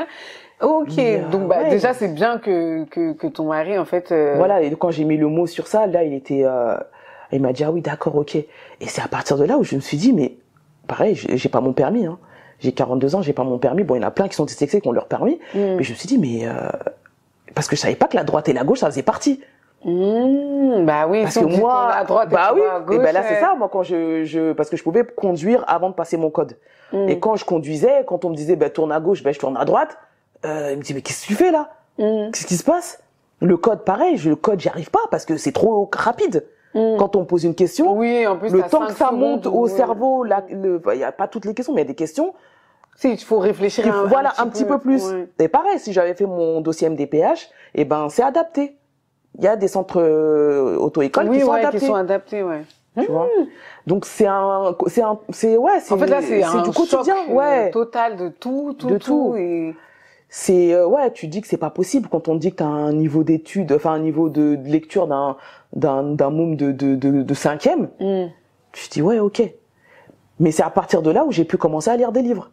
Ok, donc déjà c'est bien que ton mari en fait. Voilà, et quand j'ai mis le mot sur ça, là il m'a dit ah oui d'accord ok. Et c'est à partir de là où je me suis dit mais pareil j'ai pas mon permis hein. J'ai 42 ans, j'ai pas mon permis. Bon, il y en a plein qui sont dyslexiques qui ont leur permis. Mais je me suis dit, mais parce que je savais pas que la droite et la gauche, ça faisait partie. Bah oui, parce que moi, à droite bah oui, à gauche, et ben là c'est ça. Moi, quand parce que je pouvais conduire avant de passer mon code. Et quand je conduisais, quand on me disait, tourne à gauche, je tourne à droite. Il me dit, mais qu'est-ce que tu fais là? Qu'est-ce qui se passe? Le code, pareil. Le code, j'y arrive pas parce que c'est trop rapide. Quand on me pose une question, en plus, le temps que ça monte au cerveau, il y a pas toutes les questions, mais il y a des questions. Si, il faut réfléchir un petit peu plus. Ouais. Et pareil, si j'avais fait mon dossier MDPH, c'est adapté. Il y a des centres auto-écoles qui sont adaptés. Tu vois. Donc c'est en fait là c'est du quotidien, total de tout. Et c'est tu dis que c'est pas possible quand on dit que t'as un niveau d'études, enfin un niveau de lecture d'un môme de 5e. Je dis ok. Mais c'est à partir de là où j'ai pu commencer à lire des livres.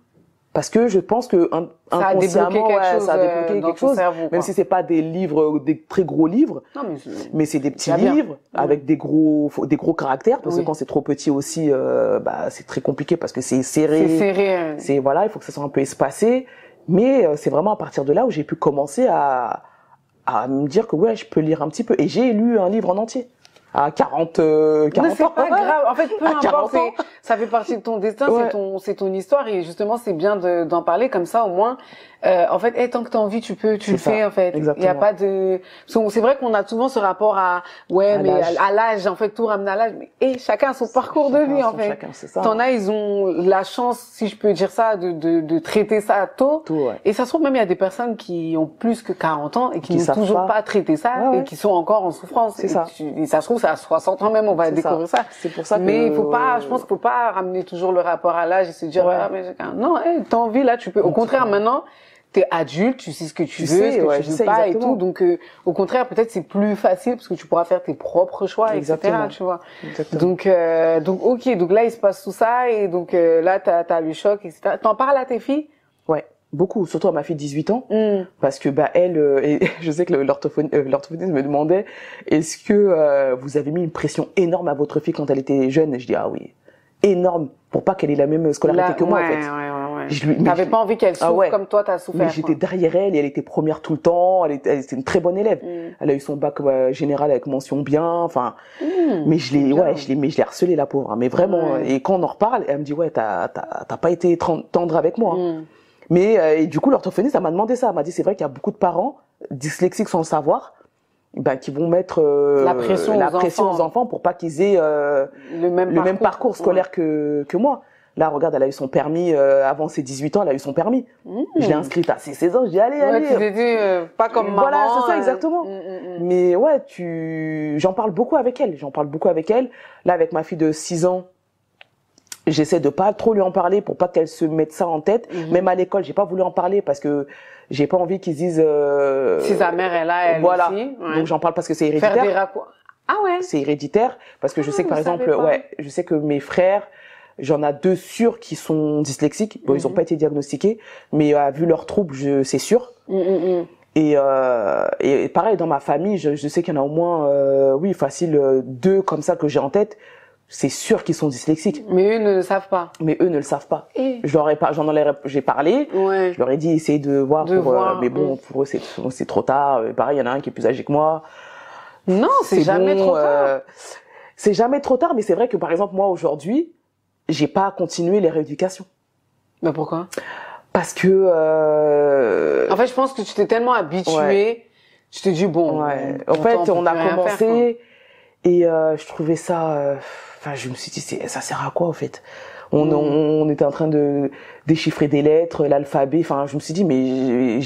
Parce que je pense que inconsciemment, ça a débloqué quelque chose. Cerveau, même si c'est pas des livres, des très gros livres, mais c'est des petits livres avec des gros caractères. Parce que quand c'est trop petit aussi, c'est très compliqué parce que c'est serré. C'est il faut que ça soit un peu espacé. Mais c'est vraiment à partir de là où j'ai pu commencer à me dire que je peux lire un petit peu. Et j'ai lu un livre en entier. À 40 ans. C'est pas grave. En fait, peu importe, ça fait partie de ton destin, c'est ton histoire et justement, c'est bien d'en parler comme ça, au moins, En fait, tant que t'as envie, tu le fais, en fait. Exactement. Il y a pas de, c'est vrai qu'on a souvent ce rapport à l'âge, en fait, tout ramener à l'âge. Et chacun a son parcours de vie, en fait. Chacun, c'est ça. T'en as, ils ont la chance, si je peux dire ça, de traiter ça tôt. Ouais. Et ça se trouve, même, il y a des personnes qui ont plus que 40 ans et qui n'ont toujours pas traité ça et qui sont encore en souffrance. C'est ça. Et ça se trouve, c'est à 60 ans même, on va découvrir ça. C'est pour ça que... Mais il faut pas, je pense qu'il faut pas ramener toujours le rapport à l'âge et se dire, non, t'as envie, là, tu peux. Au contraire, maintenant, t'es adulte, tu sais ce que tu veux, ce que tu veux pas et tout. Donc, au contraire, peut-être c'est plus facile parce que tu pourras faire tes propres choix, etc. Tu vois. Donc, ok. Donc là, il se passe tout ça et donc là, t'as le choc, etc. T'en parles à tes filles? Ouais. Beaucoup, surtout à ma fille de 18 ans, parce que elle, et je sais que l'orthophoniste me demandait, est-ce que vous avez mis une pression énorme à votre fille quand elle était jeune? Je dis ah oui, énorme, pour pas qu'elle ait la même scolarité que moi en fait. T'avais pas envie qu'elle souffre comme toi t'as souffert. Mais j'étais derrière elle et elle était première tout le temps. Elle était une très bonne élève. Elle a eu son bac général avec mention bien. Enfin, mais je l'ai harcelée la pauvre. Mais vraiment. Et quand on en reparle, elle me dit ouais t'as pas été tendre avec moi. Mais et du coup l'orthophoniste elle m'a demandé ça. Elle m'a dit c'est vrai qu'il y a beaucoup de parents dyslexiques sans le savoir. Qui vont mettre la pression aux enfants pour pas qu'ils aient le même parcours scolaire que moi. Là, regarde, elle a eu son permis avant ses 18 ans, elle a eu son permis. Je l'ai inscrite à ses 16 ans, je dis allez. Tu t'es dit pas comme maman. Voilà, c'est ça exactement. Mais ouais, j'en parle beaucoup avec elle. Là, avec ma fille de 6 ans, j'essaie de pas trop lui en parler pour pas qu'elle se mette ça en tête. Même à l'école, j'ai pas voulu en parler parce que j'ai pas envie qu'ils disent si sa mère est là, elle aussi. Donc j'en parle parce que c'est héréditaire. Faire des raccourcis. Ah ouais. C'est héréditaire parce que je sais que par exemple, je sais que mes frères, j'en ai 2 sûrs qui sont dyslexiques. Bon, ils ont pas été diagnostiqués, mais vu leurs troubles, c'est sûr. Et pareil dans ma famille, je sais qu'il y en a au moins, facile 2 comme ça que j'ai en tête. C'est sûr qu'ils sont dyslexiques. Mais eux ne le savent pas. J'ai parlé. Je leur ai dit essayer de voir. Mais bon, pour eux c'est trop tard. Pareil, il y en a un qui est plus âgé que moi. Non, c'est jamais trop tard. C'est jamais trop tard, mais c'est vrai que par exemple moi aujourd'hui, j'ai pas continué les rééducations. Mais pourquoi? Parce que en fait, je pense que tu t'es tellement habitué, tu t'es dit bon. En fait, on a commencé et je trouvais ça. Je me suis dit ça sert à quoi en fait? On était en train de déchiffrer des lettres, l'alphabet. Enfin, je me suis dit mais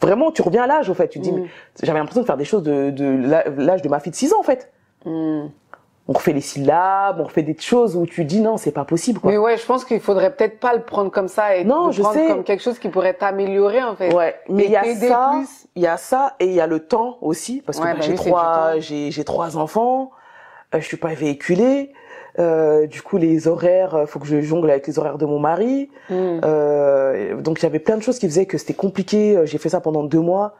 vraiment, tu reviens à l'âge en fait. Tu te dis mais j'avais l'impression de faire des choses de l'âge de ma fille de 6 ans en fait. On refait les syllabes, on refait des choses où tu dis non, c'est pas possible, quoi. Mais ouais, je pense qu'il faudrait peut-être pas le prendre comme ça et le prendre comme quelque chose qui pourrait t'améliorer, en fait. Ouais. Mais il y a ça et il y a le temps aussi, parce que j'ai 3 enfants, je suis pas véhiculée, du coup, les horaires, faut que je jongle avec les horaires de mon mari, donc il y avait plein de choses qui faisaient que c'était compliqué, j'ai fait ça pendant 2 mois.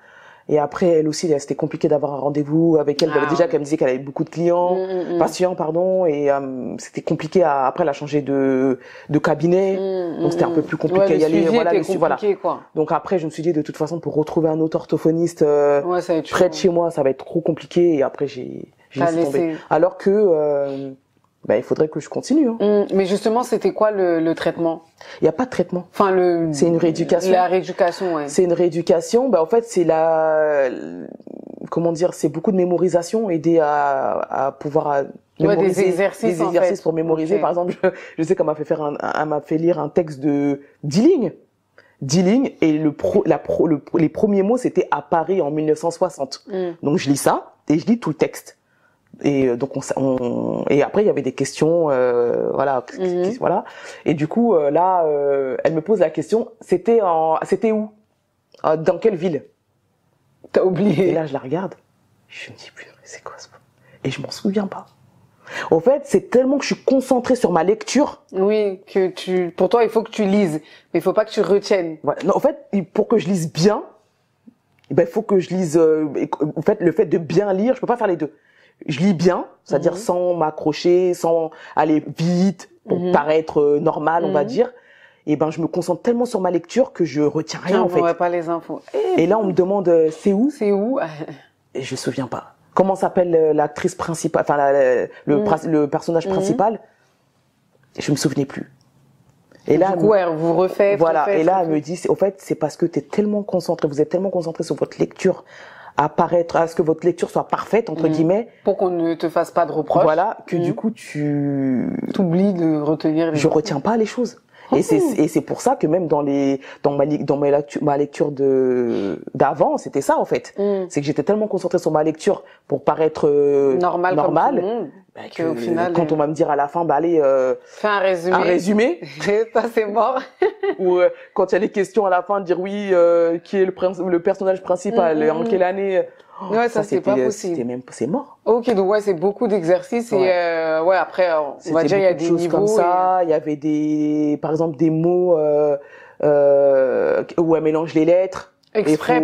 Et après, elle aussi, c'était compliqué d'avoir un rendez-vous avec elle. Déjà qu'elle me disait qu'elle avait beaucoup de patients, et c'était compliqué. Après, elle a changé de cabinet, donc c'était un peu plus compliqué à y aller. Voilà. Donc après, je me suis dit de toute façon, pour retrouver un autre orthophoniste près de chez moi, ça va être trop compliqué. Et après, j'ai laissé tomber. Alors que il faudrait que je continue. Mais justement, c'était quoi le traitement? Il y a pas de traitement. Enfin c'est une rééducation. La rééducation, ouais. C'est une rééducation. En fait, c'est c'est beaucoup de mémorisation, aider à pouvoir mémoriser des exercices pour mémoriser. Par exemple, je sais qu'elle m'a fait lire un texte de 10 lignes. 10 lignes et les premiers mots c'était à Paris en 1960. Donc je lis ça et je lis tout le texte. Et donc et après il y avait des questions voilà. Et du coup là elle me pose la question, c'était où, dans quelle ville? T'as oublié? Et là je la regarde, je me dis putain c'est quoi ça? Et je m'en souviens pas. En fait, c'est tellement que je suis concentrée sur ma lecture. Oui, pour toi il faut que tu lises, mais il faut pas que tu retiennes. Voilà. Non, en fait, pour que je lise bien, il faut que je lise en fait le fait de bien lire, je peux pas faire les deux. Je lis bien, c'est-à-dire sans m'accrocher, sans aller vite pour paraître normal, on va dire. Et je me concentre tellement sur ma lecture que je retiens rien en fait. On pas les infos. Et là on me demande c'est où? Et je me souviens pas. Comment s'appelle l'actrice principale, le personnage principal? Je me souvenais plus. Et là, du coup, elle vous refait. Voilà. Et là, elle me dit, au fait, c'est parce que t'es tellement concentré, vous êtes tellement concentré sur votre lecture, à ce que votre lecture soit parfaite, entre guillemets. Pour qu'on ne te fasse pas de reproches. Voilà, que du coup, t'oublies de retenir les Je retiens pas les choses. Et c'est pour ça que même dans ma lecture d'avant, c'était ça, en fait. C'est que j'étais tellement concentrée sur ma lecture pour paraître normal comme tout le monde, que au final, quand on va me dire à la fin, bah allez, fais un résumé. Ça, c'est mort. Ou quand il y a les questions à la fin, de dire oui, qui est le personnage principal, en quelle année. Ouais, ça c'est pas possible. C'est mort. Ok, donc ouais, c'est beaucoup d'exercices et ouais, après on va dire il y a des niveaux comme ça. Il y avait par exemple des mots où elle mélange les lettres. Exprès,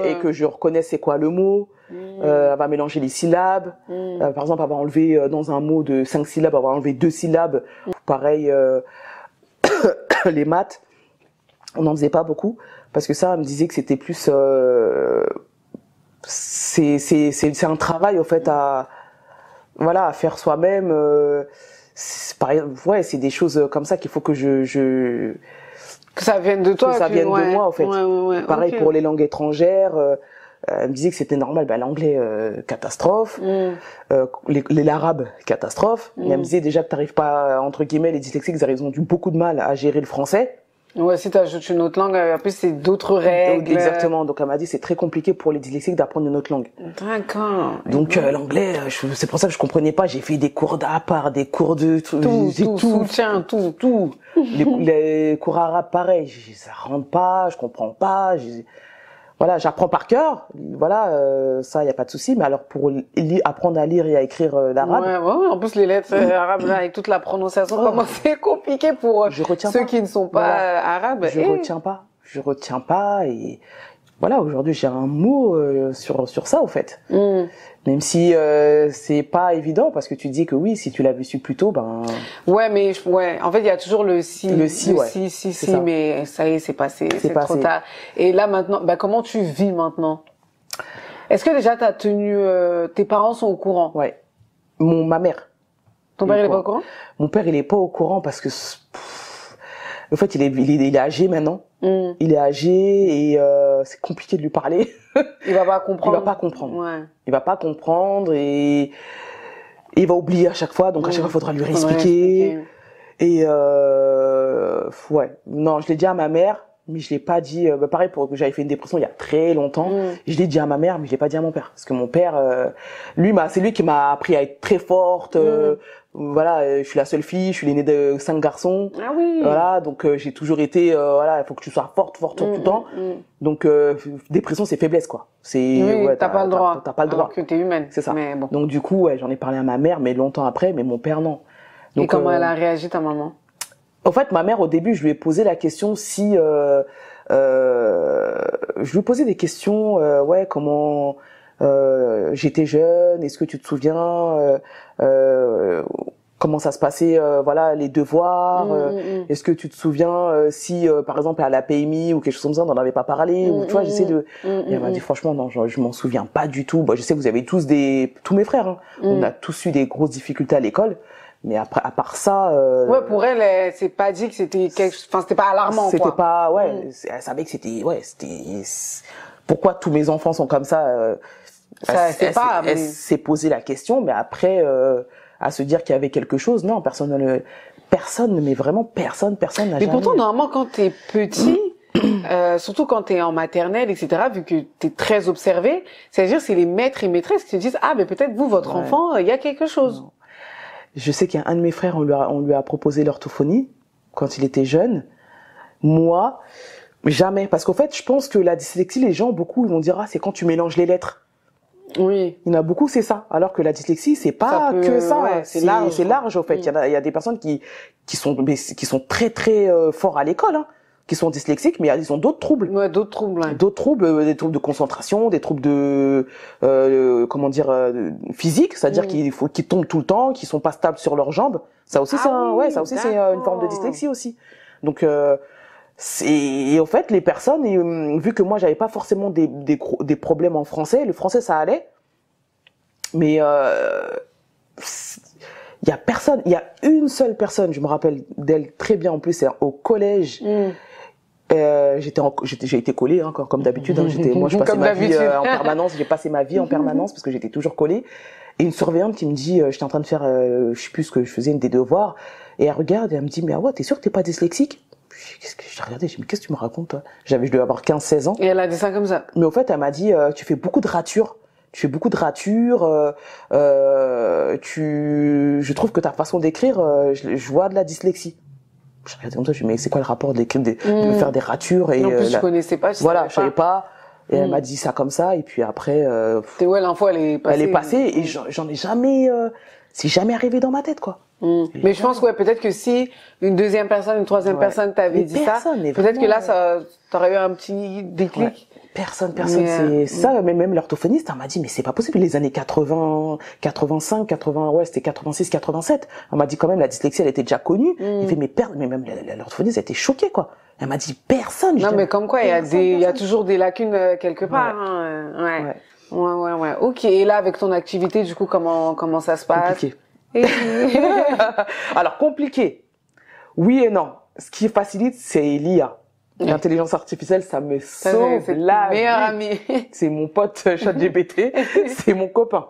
et que je reconnais c'est quoi le mot. Elle va mélanger les syllabes. Par exemple, elle va enlever dans un mot de 5 syllabes, elle va enlever 2 syllabes. Pareil, les maths, on n'en faisait pas beaucoup parce que ça, elle me disait que c'était plus c'est un travail au fait à faire soi-même. C'est des choses comme ça qu'il faut que que ça vienne de toi, que ça vienne de moi, en fait. Pareil pour les langues étrangères. Elle me disait que c'était normal. L'anglais, catastrophe. L'arabe, catastrophe. Et elle me disait déjà que t'arrives pas, entre guillemets, les dyslexiques, ils ont beaucoup de mal à gérer le français. Ouais, si t'ajoutes une autre langue, en plus c'est d'autres règles. Exactement. Donc elle m'a dit c'est très compliqué pour les dyslexiques d'apprendre une autre langue. D'accord. Donc l'anglais, c'est pour ça que je comprenais pas. J'ai fait des cours d'art, des cours de tout, soutien, tout. Les cours arabes, pareil. Ça rentre pas, je comprends pas. Voilà, j'apprends par cœur. Voilà, ça y a pas de souci. Mais alors pour apprendre à lire et à écrire l'arabe. Ouais. En plus les lettres arabes là, avec toute la prononciation, comment c'est compliqué pour ceux qui ne sont pas arabes. Je retiens pas et voilà. Aujourd'hui j'ai un mot sur ça au fait. Même si c'est pas évident parce que tu dis que oui, si tu l'avais su plus tôt, Ouais, mais en fait, il y a toujours le si, si, mais ça y est, c'est passé, c'est trop tard. Et là maintenant, comment tu vis maintenant? Est-ce que déjà t'as tenu tes parents sont au courant? Ouais. Ma mère. Ton père il est pas au courant? Mon père il est pas au courant parce que en fait il est âgé maintenant. Il est âgé et c'est compliqué de lui parler. Il va pas comprendre. Il va pas comprendre. Ouais. Il va pas comprendre et il va oublier à chaque fois. Donc à chaque fois, il faudra lui réexpliquer. Et non, je l'ai dit à ma mère, mais je l'ai pas dit. Pareil pour que j'avais fait une dépression il y a très longtemps. Je l'ai dit à ma mère, mais je l'ai pas dit à mon père parce que mon père, c'est lui qui m'a appris à être très forte. Voilà, je suis la seule fille, je suis l'aînée de 5 garçons. Ah oui. Voilà, donc j'ai toujours été il faut que tu sois forte tout le temps. Donc dépression c'est faiblesse quoi. T'as pas le droit. T'as pas le droit. Alors que t'es humaine. C'est ça. Mais bon. Donc du coup, j'en ai parlé à ma mère mais longtemps après, mais mon père non. Donc, et comment elle a réagi ta maman? En fait, ma mère au début, je lui ai posé la question si je lui ai posé des questions comment j'étais jeune, est-ce que tu te souviens comment ça se passait les devoirs est-ce que tu te souviens si par exemple à la PMI ou quelque chose comme ça on n'en avait pas parlé ou tu vois j'essaie de et elle m'a dit franchement non je m'en souviens pas du tout. Je sais que vous avez tous tous mes frères on a tous eu des grosses difficultés à l'école mais après à part ça pour elle c'est pas dit que c'était c'était pas alarmant c'était pas elle savait que c'était pourquoi tous mes enfants sont comme ça. Elle s'est posé la question, mais après, à se dire qu'il y avait quelque chose, non, personne, mais vraiment personne n'a jamais. Mais pourtant, normalement, quand t'es petit, surtout quand t'es en maternelle, etc., vu que t'es très observé, c'est-à-dire c'est les maîtres et maîtresses qui te disent, mais peut-être vous, votre enfant, il y a quelque chose. Non. Je sais qu'il y a un de mes frères, on lui a proposé l'orthophonie quand il était jeune. Moi, jamais, parce qu'en fait, je pense que la dyslexie, les gens, beaucoup, ils vont dire, c'est quand tu mélanges les lettres. Oui. Il y en a beaucoup, c'est ça. Alors que la dyslexie, c'est pas que ça. C'est large. C'est large, au fait. Il y a des personnes qui sont très, très forts à l'école, qui sont dyslexiques, mais ils ont d'autres troubles. Ouais, d'autres troubles. D'autres troubles, des troubles de concentration, des troubles de, physique. C'est-à-dire qu'ils tombent tout le temps, qu'ils sont pas stables sur leurs jambes. Ça aussi, c'est une forme de dyslexie aussi. Donc, et en fait les personnes vu que moi j'avais pas forcément des problèmes en français, le français ça allait, mais il Il y a personne, il y a une seule personne, je me rappelle d'elle très bien en plus, c'est au collège. J'ai été collée, hein, comme d'habitude. Hein, moi, je passais ma vie en permanence. J'ai passé ma vie en permanence parce que j'étais toujours collée. Et une surveillante qui me dit, j'étais en train de faire, je sais plus ce que je faisais, des devoirs. Et elle regarde et elle me dit, mais ah ouais, t'es sûr que t'es pas dyslexique? Qu'est-ce que j'ai regardé, j'ai dit, mais qu'est-ce que tu me racontes, toi? Je devais avoir 15-16 ans. Et elle a dit ça comme ça. Mais au fait, elle m'a dit, tu fais beaucoup de ratures. Tu fais beaucoup de ratures. Je trouve que ta façon d'écrire, je vois de la dyslexie. Je regardais comme ça, je me dis, mais c'est quoi le rapport d'écrire, de faire des ratures et en plus, je connaissais pas. Voilà, je savais pas. Et elle m'a dit ça comme ça, et puis après. Ouais, l'info, elle est passée. Elle est passée, et j'en ai jamais. C'est jamais arrivé dans ma tête, quoi. Mais je pense, ouais, peut-être que si une deuxième personne, une troisième personne t'avait dit ça, peut-être que là, ça, t'aurais eu un petit déclic. Ouais. Personne, c'est ça. Mais même l'orthophoniste, elle m'a dit, mais c'est pas possible. Les années 80, 85, 80, ouais, c'était 86, 87. Elle m'a dit quand même, la dyslexie, elle était déjà connue. Il fait, mais même l'orthophoniste, elle était choquée, quoi. Elle m'a dit, personne. Non, mais comme quoi, il y a toujours des lacunes quelque part. Ouais. Ok. Et là, avec ton activité, du coup, comment ça se passe? Compliqué. Alors, compliqué. Oui et non. Ce qui facilite, c'est l'IA. L'intelligence artificielle, ça me sauve la vie. Meilleur ami. C'est mon pote ChatGPT, c'est mon copain.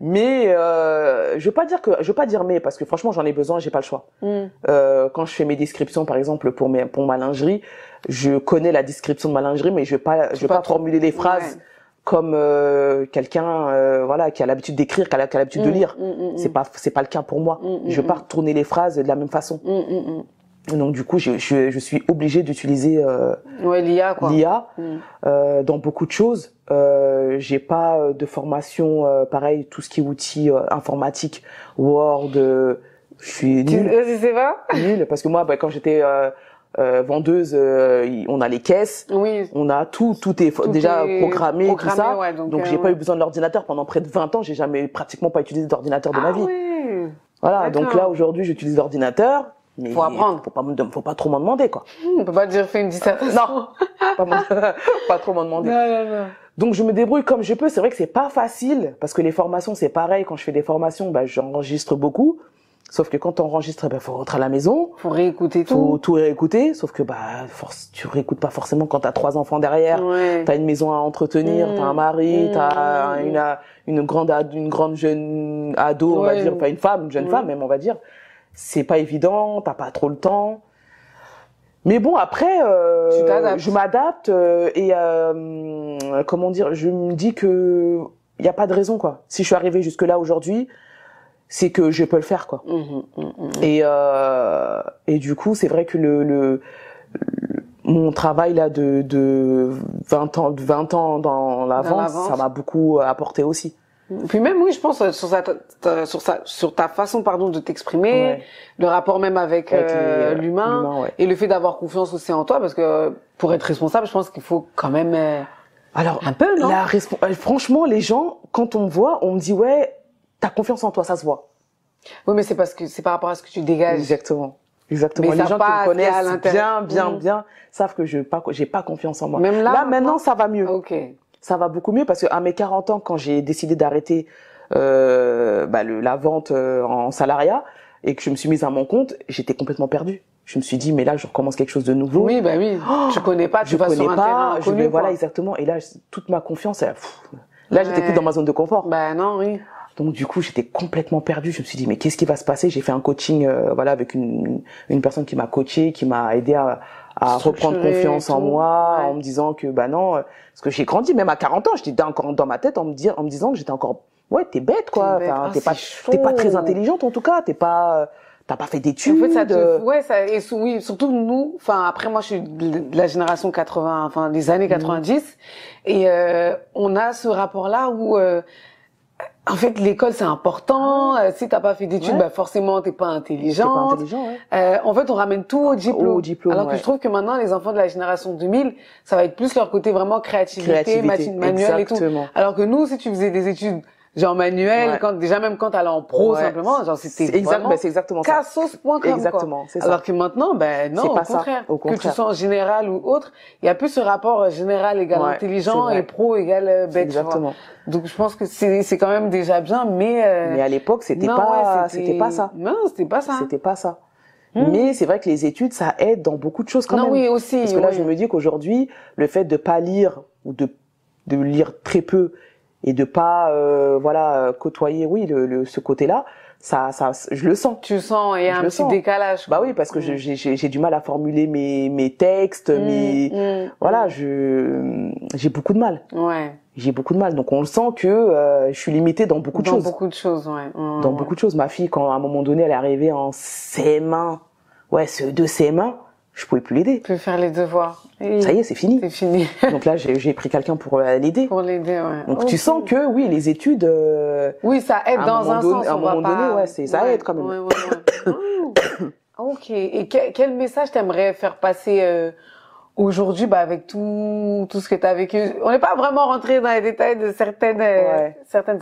Mais je veux pas dire mais, parce que franchement j'en ai besoin, j'ai pas le choix. Quand je fais mes descriptions, par exemple pour ma lingerie, je connais la description de ma lingerie, mais je vais pas formuler les phrases comme quelqu'un voilà qui a l'habitude d'écrire, qui a l'habitude de lire. C'est pas le cas pour moi. Je vais pas retourner les phrases de la même façon. Donc du coup, je suis obligée d'utiliser l'IA, quoi. L'IA dans beaucoup de choses. J'ai pas de formation pareil, tout ce qui est outils informatiques, Word, je suis nulle. Tu sais pas? Nulle, parce que moi, quand j'étais vendeuse, on a les caisses, on a tout est déjà programmé, tout ça. Ouais, donc j'ai pas eu besoin de l'ordinateur pendant près de 20 ans. J'ai jamais pratiquement pas utilisé d'ordinateur de ma vie. Oui. Voilà, donc là aujourd'hui, j'utilise l'ordinateur. Mais faut apprendre. Faut pas trop m'en demander, quoi. On peut pas dire fais une dissertation. Non. pas trop m'en demander. Non. Donc je me débrouille comme je peux. C'est vrai que c'est pas facile parce que les formations c'est pareil. Quand je fais des formations, j'enregistre beaucoup. Sauf que quand on enregistre, faut rentrer à la maison. Faut réécouter tout. Faut tout réécouter. Sauf que tu réécoutes pas forcément quand t'as 3 enfants derrière. Ouais. T'as une maison à entretenir, t'as un mari, t'as une grande jeune ado, on va dire, pas une femme, une jeune femme même, on va dire. C'est pas évident, t'as pas trop le temps. Mais bon, après, je m'adapte et comment dire, je me dis que y a pas de raison, quoi. Si je suis arrivée jusque là aujourd'hui, c'est que je peux le faire, quoi. Et du coup, c'est vrai que mon travail là de 20 ans dans la vente, ça m'a beaucoup apporté aussi. Puis même, oui, je pense sur ta façon, pardon, de t'exprimer, le rapport même avec l'humain, et le fait d'avoir confiance aussi en toi, parce que pour être responsable, je pense qu'il faut quand même alors un peu, non? Franchement, les gens, quand on me voit, on me dit ouais, t'as confiance en toi, ça se voit. Oui, mais c'est parce que c'est par rapport à ce que tu dégages. Exactement. Mais les gens qui me connaissent bien savent que j'ai pas confiance en moi. Même là maintenant, ça va mieux. Ok. Ça va beaucoup mieux parce que à mes 40 ans, quand j'ai décidé d'arrêter la vente en salariat et que je me suis mise à mon compte, j'étais complètement perdue. Je me suis dit mais là je recommence quelque chose de nouveau. Oui, oui. Je connais pas, tu vas sur un terrain inconnu. Voilà, exactement. Et là toute ma confiance, là j'étais plus dans ma zone de confort. Non, oui. Donc du coup j'étais complètement perdue. Je me suis dit mais qu'est-ce qui va se passer? J'ai fait un coaching avec une personne qui m'a coachée, qui m'a aidé à reprendre confiance en moi, en me disant que non, parce que j'ai grandi même à 40 ans, j'étais encore dans ma tête en me disant que j'étais encore t'es bête, quoi. Enfin, t'es pas très intelligente en tout cas, t'as pas fait d'études. En fait, oui, surtout nous, après moi je suis de la génération 80, des années 90 et on a ce rapport là où en fait, l'école c'est important. Si t'as pas fait d'études, forcément t'es pas intelligent. En fait, on ramène tout au diplôme. Alors que je trouve que maintenant, les enfants de la génération 2000, ça va être plus leur côté vraiment créativité manuelle et tout. Alors que nous, si tu faisais des études genre manuel, Ouais. déjà même quand elle est en pro, Ouais. simplement, genre c'était C'est exactement ça. cassos.com, Exactement, c'est ça. Alors que maintenant, ben non, C'est au pas ça, contraire. au Que tu contraire. sois en général ou autre, il y a plus ce rapport général égale Ouais, intelligent c'est vrai. et pro égale bête, tu vois. Exactement. Donc je pense que c'est quand même déjà bien, mais à l'époque, c'était non, pas, ouais, c'était pas ça. Non, c'était pas ça. C'était pas ça. Mais c'est vrai que les études, ça aide dans beaucoup de choses quand Non, même. oui, aussi. Parce que là, oui. je me dis qu'aujourd'hui, le fait de pas lire ou de lire très peu et de pas, côtoyer, oui, ce côté-là, ça, je le sens. Tu sens, il y a Je un le petit sens. décalage. Bah oui, parce que j'ai du mal à formuler mes textes, voilà, j'ai beaucoup de mal. Ouais. J'ai beaucoup de mal. Donc on le sent que je suis limitée dans beaucoup de choses. Dans beaucoup de choses, ouais. Dans beaucoup de choses. Ma fille, quand à un moment donné, elle est arrivée en CM1, CE2, CM1, je pouvais plus l'aider. Tu peux faire les devoirs. Et Ça y est, c'est fini. c'est fini. Donc là, j'ai pris quelqu'un pour l'aider. Pour l'aider, ouais. Donc tu sens que oui, les études. Oui, ça aide dans un sens. À un moment donné, ouais, ça aide quand même. Ouais. Ok. Et quel message t'aimerais faire passer aujourd'hui, avec tout ce que t'as vécu? On n'est pas vraiment rentré dans les détails de certaines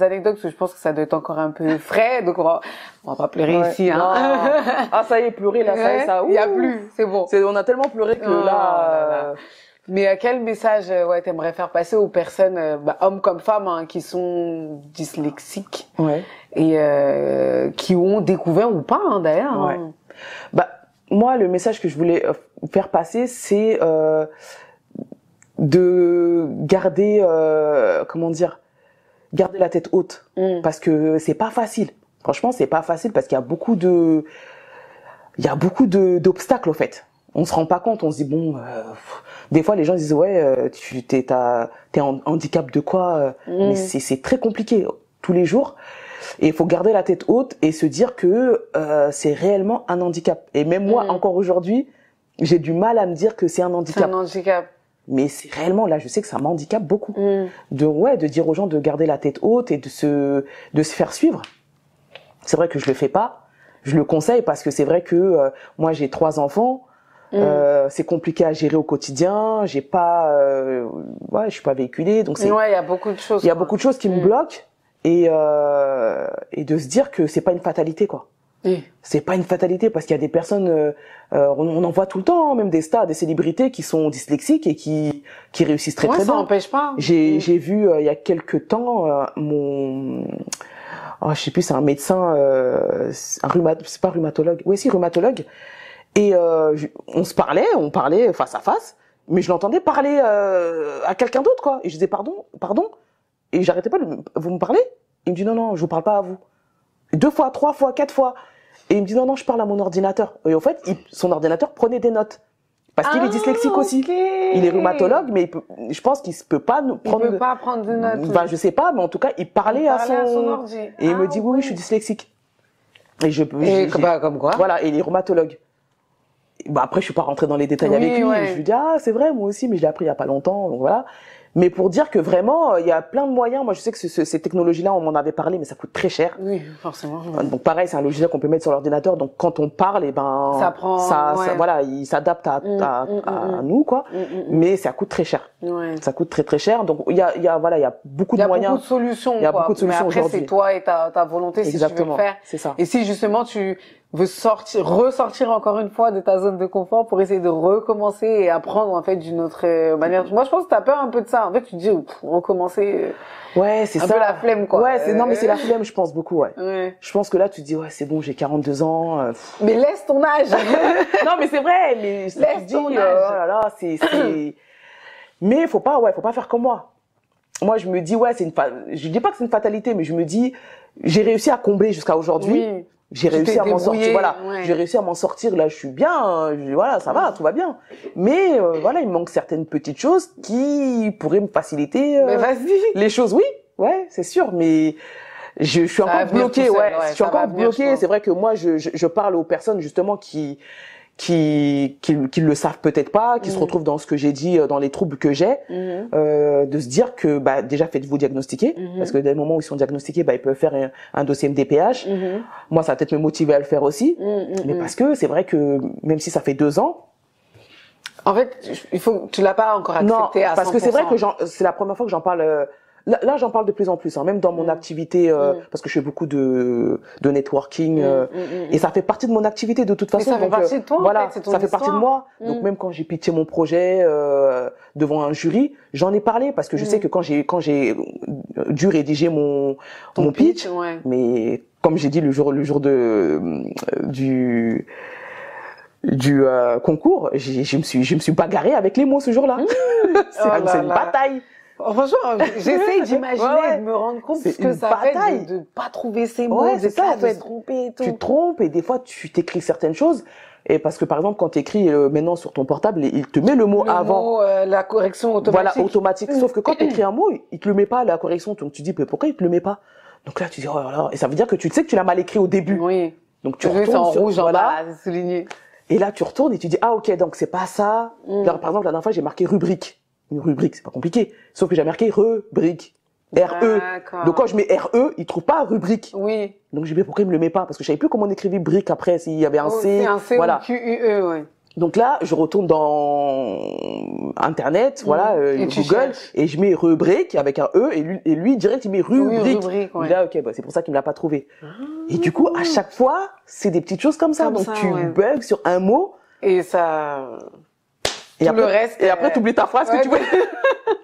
anecdotes, parce que je pense que ça doit être encore un peu frais, donc on va pas pleurer ici, hein. Ah, ça y est, pleurer là, ça y est, ça. Il y a plus, c'est bon. On a tellement pleuré que là. Mais quel message t'aimerais faire passer aux personnes, hommes comme femmes, hein, qui sont dyslexiques et qui ont découvert ou pas, hein, d'ailleurs. Ouais. Hein. Moi, le message que je voulais faire passer, c'est de garder, garder la tête haute, parce que c'est pas facile. Franchement, c'est pas facile parce qu'il y a beaucoup d'obstacles au fait. On se rend pas compte, on se dit bon, des fois les gens disent t'es en handicap de quoi, mais c'est très compliqué tous les jours. Et il faut garder la tête haute et se dire que c'est réellement un handicap. Et même moi, encore aujourd'hui, j'ai du mal à me dire que c'est un handicap. C'est un handicap. Mais c'est réellement, là, je sais que ça m'handicape beaucoup. De dire aux gens de garder la tête haute et de se faire suivre. C'est vrai que je le fais pas. Je le conseille parce que c'est vrai que moi, j'ai 3 enfants. C'est compliqué à gérer au quotidien. J'ai pas, je suis pas véhiculée. Donc il y a beaucoup de choses. Il y a beaucoup de choses qui me bloquent. Et de se dire que c'est pas une fatalité, quoi. C'est pas une fatalité parce qu'il y a des personnes, on en voit tout le temps, hein, même des stars, des célébrités qui sont dyslexiques et qui réussissent très bien. Ça n'empêche pas. J'ai vu il y a quelques temps je sais plus, c'est un médecin, c'est pas rhumatologue, rhumatologue. Et on parlait face à face, mais je l'entendais parler à quelqu'un d'autre, quoi. Et je disais pardon. Et j'arrêtais pas vous me parlez? Il me dit non, je vous parle pas à vous. 2 fois, 3 fois, 4 fois. Et il me dit non, je parle à mon ordinateur. Et au fait, son ordinateur prenait des notes. Parce qu'il est dyslexique aussi. Il est rhumatologue, mais je pense qu'il peut pas prendre. Il peut pas prendre de notes. Enfin, je sais pas, mais en tout cas, il parlait à son ordi. Et il me dit oui, je suis dyslexique. Et comme quoi? Voilà, et il est rhumatologue. Après, je suis pas rentrée dans les détails avec lui. Je lui dis c'est vrai, moi aussi, mais je l'ai appris il y a pas longtemps, donc voilà. Mais pour dire que vraiment, il y a plein de moyens. Moi, je sais que ces technologies-là, on m'en avait parlé, mais ça coûte très cher. Oui, forcément. Donc pareil, c'est un logiciel qu'on peut mettre sur l'ordinateur. Donc quand on parle, ça prend. Il s'adapte à nous, quoi. Mais ça coûte très cher. Ça coûte très très cher. Donc il y a beaucoup de moyens. Il y a beaucoup de solutions. Il y a beaucoup de solutions aujourd'hui. Mais après, c'est toi et ta volonté si tu veux le faire. C'est ça. Et si justement tu veux ressortir encore une fois de ta zone de confort pour essayer de recommencer et apprendre en fait d'une autre manière. Moi, je pense que t'as peur un peu de ça. En fait, tu te dis recommencer. Ouais, c'est ça. Un peu la flemme, quoi. Ouais, non, mais c'est la flemme, je pense beaucoup, Je pense que là, tu te dis, c'est bon, j'ai 42 ans. Mais laisse ton âge. Non, mais c'est vrai, mais laisse ton âge. Oh là là, mais faut pas faire comme moi. Moi, je me dis, je dis pas que c'est une fatalité, mais je me dis, j'ai réussi à combler jusqu'à aujourd'hui. Oui. J'ai réussi à m'en sortir, J'ai réussi à m'en sortir, là, je suis bien, ça va, tout va bien. Mais, il me manque certaines petites choses qui pourraient me faciliter, les choses, c'est sûr, mais je suis encore bloquée, je suis encore bloquée. C'est vrai que moi, je parle aux personnes, justement, qui le savent peut-être pas, qui se retrouvent dans ce que j'ai dit, dans les troubles que j'ai, de se dire que déjà faites-vous diagnostiquer, parce que dès le moment où ils sont diagnostiqués, ils peuvent faire un dossier MDPH. Moi, ça va peut-être me motiver à le faire aussi, mais parce que c'est vrai que même si ça fait 2 ans, en fait, tu l'as pas encore accepté à 100%. Parce que c'est vrai que c'est la première fois que j'en parle Là, j'en parle de plus en plus, hein, même dans mon activité, parce que je fais beaucoup de networking, et ça fait partie de mon activité de toute façon. Mais ça fait partie de toi, voilà, en fait, c'est ton ça fait partie de moi. Donc même quand j'ai pitché mon projet devant un jury, j'en ai parlé parce que je sais que quand j'ai dû rédiger mon pitch, mais comme j'ai dit le jour du concours, je me suis bagarrée avec les mots ce jour-là. C'est une bataille. Franchement, j'essaie d'imaginer, de me rendre compte ce que ça fait de pas trouver ces mots, de se tromper et tout. Tu te trompes et des fois tu t'écris certaines choses. Et parce que par exemple quand tu écris maintenant sur ton portable, il te met le mot avant. La correction automatique. Voilà, automatique. Sauf que quand tu écris un mot, il te le met pas la correction. Donc tu dis mais pourquoi il te le met pas? Donc là tu dis oh là là. Et ça veut dire que tu sais que tu l'as mal écrit au début. Oui. Donc tu retournes en rouge en bas, souligné. Et là tu retournes et tu dis ah ok donc c'est pas ça. Alors, par exemple la dernière fois j'ai marqué rubrique. Une rubrique, c'est pas compliqué. Sauf que j'ai marqué rubrique. R-E. Donc quand je mets R-E, il trouve pas rubrique. Oui. Donc j'ai dit pourquoi il me le met pas? Parce que je savais plus comment on écrivait brique après, s'il y avait un C. C'est un C voilà. ou Q-U-E, ouais. Donc là, je retourne dans Internet, voilà, Google, et je mets rubrique avec un E, et lui direct, il met rubrique. Oui, rubrique, ouais. Là, ok, bah, c'est pour ça qu'il me l'a pas trouvé. Et du coup, à chaque fois, c'est des petites choses comme ça. Donc tu bugs sur un mot. Et ça... Et tout après, le reste. Et après, t'oublies ta phrase que tu veux.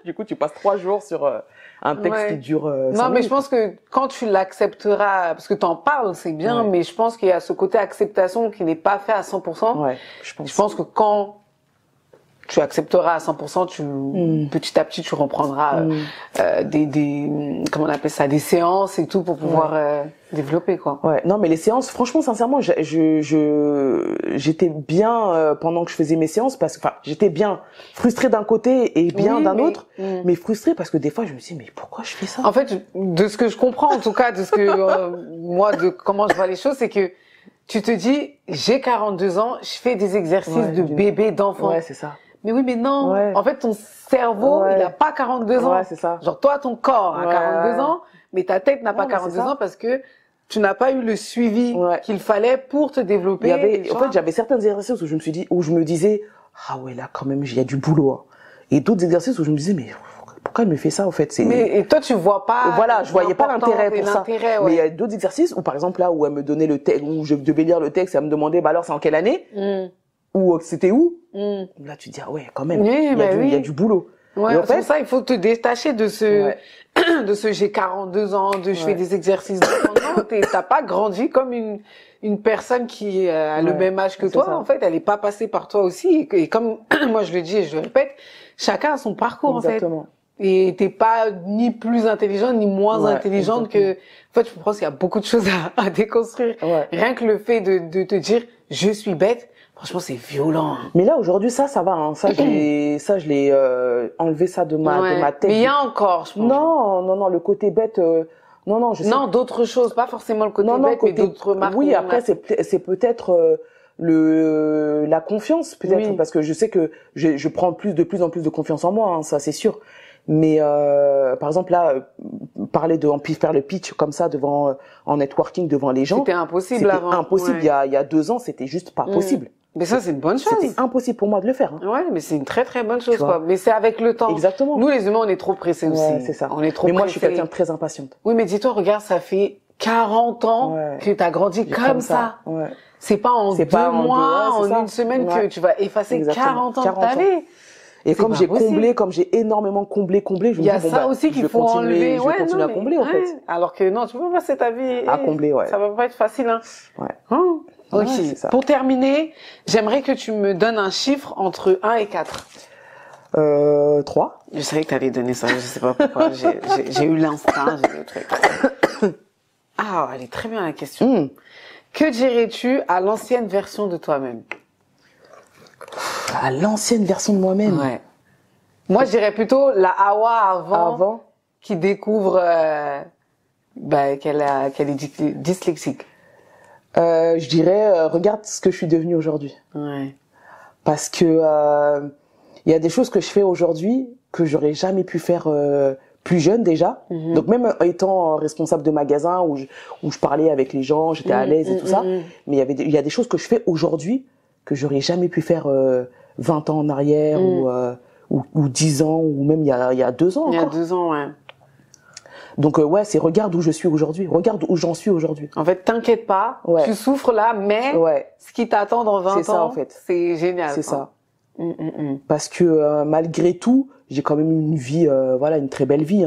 Du coup, tu passes 3 jours sur un texte qui dure 5 Non, mais minutes. je pense que quand tu l'accepteras, parce que t'en parles, c'est bien, mais je pense qu'il y a ce côté acceptation qui n'est pas fait à 100%. Ouais, je pense que quand tu accepteras à 100%, petit à petit, tu reprendras comment on appelle ça, des séances et tout pour pouvoir développer, quoi. Ouais, non, mais les séances, franchement, sincèrement, j'étais bien pendant que je faisais mes séances parce que, enfin, j'étais bien frustrée d'un côté et bien d'un autre, mais frustrée parce que des fois, je me suis dit, mais pourquoi je fais ça? En fait, de ce que je comprends, en tout cas, de ce que moi, de comment je vois les choses, c'est que tu te dis, j'ai 42 ans, je fais des exercices de bébé, d'enfant. Ouais, c'est ça. Mais oui, mais non. En fait, ton cerveau, il a pas 42 ans. Ouais, c'est ça. Genre, toi, ton corps a 42 ans, mais ta tête n'a pas 42 ans parce que tu n'as pas eu le suivi qu'il fallait pour te développer. En fait, j'avais certains exercices où je me disais, ah ouais, là, quand même, il y a du boulot, hein. Et d'autres exercices où je me disais, mais pourquoi il me fait ça, en fait? Et toi, tu vois pas. Voilà, je voyais pas l'intérêt pour ça. Ouais. Mais il y a d'autres exercices où, par exemple, là, où elle me donnait le texte, où je devais lire le texte, et elle me demandait, bah alors, c'est en quelle année? Ou c'était où? Là, tu te dis, ah ouais, quand même, il y a du boulot. Ouais, c'est pour ça, il faut te détacher de ce, de ce j'ai 42 ans, je fais des exercices de t'as pas grandi comme une personne qui a le même âge que toi, en fait, elle est pas passée par toi aussi. Et comme moi je le dis et je le répète, chacun a son parcours, en fait. Et t'es pas ni plus intelligente ni moins intelligente que, en fait, je pense qu'il y a beaucoup de choses à déconstruire. Rien que le fait de te dire, je suis bête. Franchement, c'est violent. Mais là, aujourd'hui, ça va, hein. Ça, je l'ai enlevé ça de ma tête. Mais il y a encore, je pense. Non, le côté bête, non, je sais. Non, d'autres choses, pas forcément le côté bête, mais d'autres marques. Oui, après, c'est peut-être, la confiance, peut-être, parce que je sais que je prends de plus en plus de confiance en moi, hein, ça, c'est sûr. Mais, par exemple, là, faire le pitch comme ça en networking devant les gens. C'était impossible avant. C'était impossible. Il y a 2 ans, c'était juste pas possible. Mais ça, c'est une bonne chose. C'était impossible pour moi de le faire. Hein. Ouais, mais c'est une très très bonne chose, quoi. Mais c'est avec le temps. Exactement. Nous, les humains, on est trop pressés aussi. C'est ça. On est trop pressés. Mais moi, je suis quelqu'un de très impatiente. Oui, mais dis-toi, regarde, ça fait 40 ans que t'as grandi comme ça. Ouais. C'est pas en 2 mois, en une semaine que tu vas effacer 40 ans de ta vie. Et comme j'ai énormément comblé, je me dis, il y a ça aussi qu'il faut enlever. Je vais continuer à combler, en fait. Alors que non, tu peux passer ta vie à combler, ça va pas être facile, hein. Ok. Ça. Pour terminer, j'aimerais que tu me donnes un chiffre entre 1 et 4. 3. Je savais que tu allais donner ça, je sais pas pourquoi. J'ai eu l'instinct, j'ai eu le truc. Ah, elle est très bien la question. Que dirais-tu à l'ancienne version de toi-même? À l'ancienne version de moi-même? Ouais. Moi, je dirais plutôt la Hawa avant qui découvre qu'elle est dyslexique. Je dirais, regarde ce que je suis devenue aujourd'hui. Ouais. Parce que il y a des choses que je fais aujourd'hui que j'aurais jamais pu faire plus jeune déjà. Donc même étant responsable de magasin où je parlais avec les gens, j'étais à l'aise et tout ça. Mais il y a des choses que je fais aujourd'hui que j'aurais jamais pu faire 20 ans en arrière ou 10 ans ou même il y a 2 ans encore. Il y a 2 ans, ouais. Donc ouais, c'est regarde où je suis aujourd'hui, regarde où j'en suis aujourd'hui. En fait, t'inquiète pas, tu souffres là, mais ce qui t'attend dans 20 ans, ça, en fait. C'est génial. C'est ça. Parce que malgré tout, j'ai quand même une vie, voilà, une très belle vie.